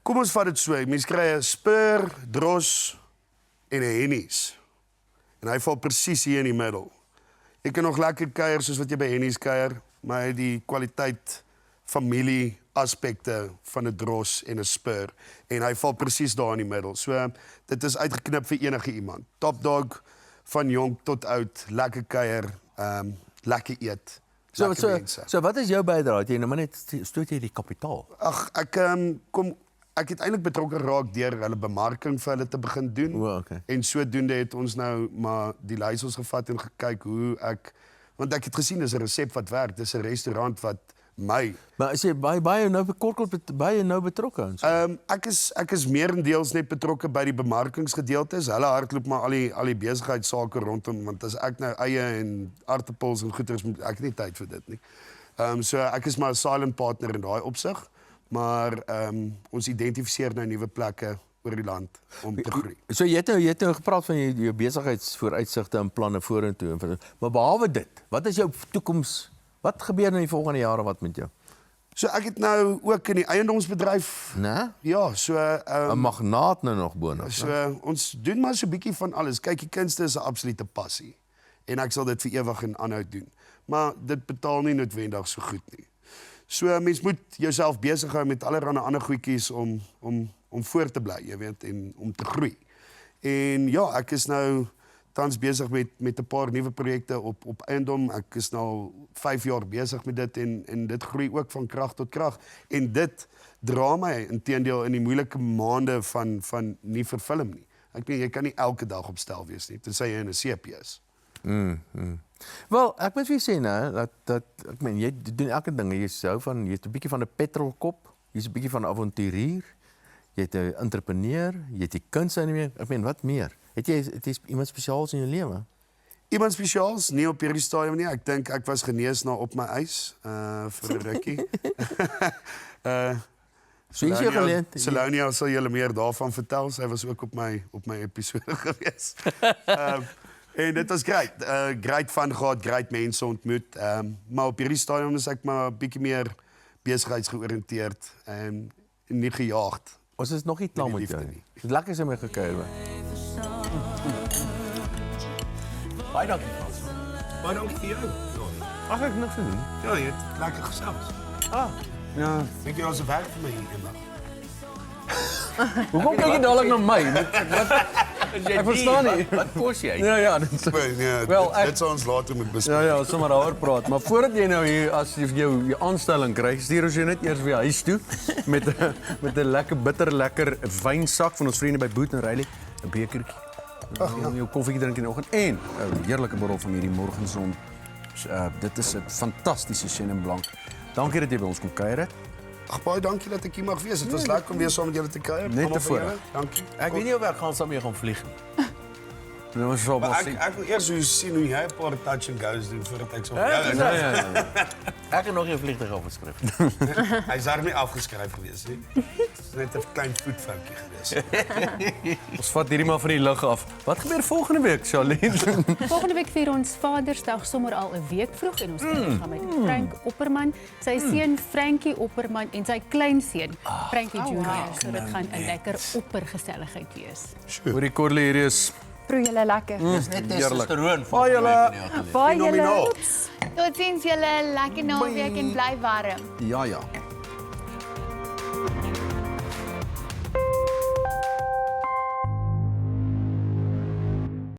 Kom ons vat dit so, mens kry 'n Spur, Dros en 'n Hennies. En hy val presies hier in die middel. Jy kan nog lekker kuier soos wat jy by Hennies kuier, maar hy het die kwaliteit familie aspekte van 'n Dros en 'n Spur en hy val presies daar in die middel. So dit is uitgeknip vir enige iemand. Top Dog van jonk tot oud, lekker kuier, lekker eet. So wat is jou bydrae? Het jy nou maar net stoot jy die kapitaal? Ag, ek het eintlik betrokke geraak deur hulle bemarking vir hulle te begin doen. Okay. En sodoende het ons nou maar die leiersels gevat en gekyk hoe want ek het gesien dis 'n resep wat werk, dis 'n restaurant wat Maar as jy baie nou betrokke en so. Ek is meerendeels net betrokke by die bemarkingsgedeeltes. Hulle hardloop maar al die besigheidsake rondom want as ek nou eie en aartappels en goeders moet ek nie tyd vir dit nie. So ek is maar 'n silent partner in daai opsig, maar ons identifiseer nou nuwe plekke oor die land om te groei. So jy het nou gepraat van jou besigheidsvooruitsigte en planne vorentoe, maar behalwe dit, wat is jou toekoms? Wat gebeur in die volgende jare wat met jou? So ek het nou ook in die eiendomsbedryf. Né? Ja, so 'n magnaat nou nog boonop. So ons doen maar so 'n bietjie van alles. Kyk, die kunste is 'n absolute passie en ek sal dit vir ewig en aanhou doen. Maar dit betaal nie noodwendig so goed nie. So mens moet jouself besig hou met allerlei ander goedjies om voor te bly, jy weet, en om te groei. En ja, ek is nou tans besig met 'n paar nuwe projekte op eiendom. Ek is nou 5 jaar besig met dit en dit groei ook van krag tot krag. En dit dra my inteendeel in die moeilike maande van nie vir film nie. Ek meen jy kan nie elke dag op stel wees nie, tensy jy in 'n CP is. Wel, ek moet vir jou sê dat ek meen jy doen elke ding. Jy's 'n bietjie van 'n petrolkop, jy's 'n bietjie van 'n avonturier, jy't 'n entrepreneur, jy't die kuns in meer. Ek meen wat meer? Het jy iemand spesiaals in jou lewe? Iemand spesiaals? Nie op hierdie stadium nie. Ek dink ek was genees na op my eis vir 'n rukkie. Salonia sal julle meer daarvan vertel. Sy was ook op my episode gewees. En dit was great. Great fun gehad, great mense ontmoet. Maar op hierdie stadium is ek maar 'n bietjie meer besigheidsgeoriënteerd en nie gejaagd. Ons is nog nie klaar met jou nie. Dit lekker as jy my gekuier het. Baie dankie. Baie dankie vir jou. Ag ek niks te doen. Ja, jy het lekker gesels. Ja. Dink jy ons het werk vir my eendag? Hoekom kyk jy dadelik na my? Ek verstaan nie. Wat kos jy? Ja, Dit sal ons later moet bespreek. Ja, ons sal maar daaroor praat. Maar voordat jy nou hier as jy jou aanstelling kry, stuur ons jou net eers weer huis toe met 'n lekker bitterlekker wynsak van ons vriende by Boot & Riley, 'n bekertjie. Jou koffie drink in die oggend en 'n heerlike borrel van hierdie morgenson. Dit is 'n fantastiese Chenin Blanc. Dankie dat jy by ons kom kuier het. Ag baie dankie dat ek hier mag wees. Dit was lekker om weer saam met julle te kuier. Net tevore. Dankie. Ek weet nie of ek gaan saam mee gaan vlieg nie. Nou ons sal maar sien. Ek wil eers sien hoe jy 'n paar touch and goes doen voordat ek so. Ja. Ek het nog nie vliegtuig afgeskryf. Hy's daar nie afgeskryf gewees nie. Dit is net 'n klein voetfoutjie gewees. Ons vat hierdie maar van die lug af. Wat gebeur volgende week, Charlene? Volgende week vier ons Vadersdag sommer al 'n week vroeg en ons gaan met Frank Opperman, sy seun Frankie Opperman en sy kleinseun Frankie Junior. So dit gaan 'n lekker oppergeselligheid wees. Hoor die korrel hier is Proe julle lekker. Dis net testosteroon. Baie julle. Totsiens julle, lekker naweek en bly warm. Ja.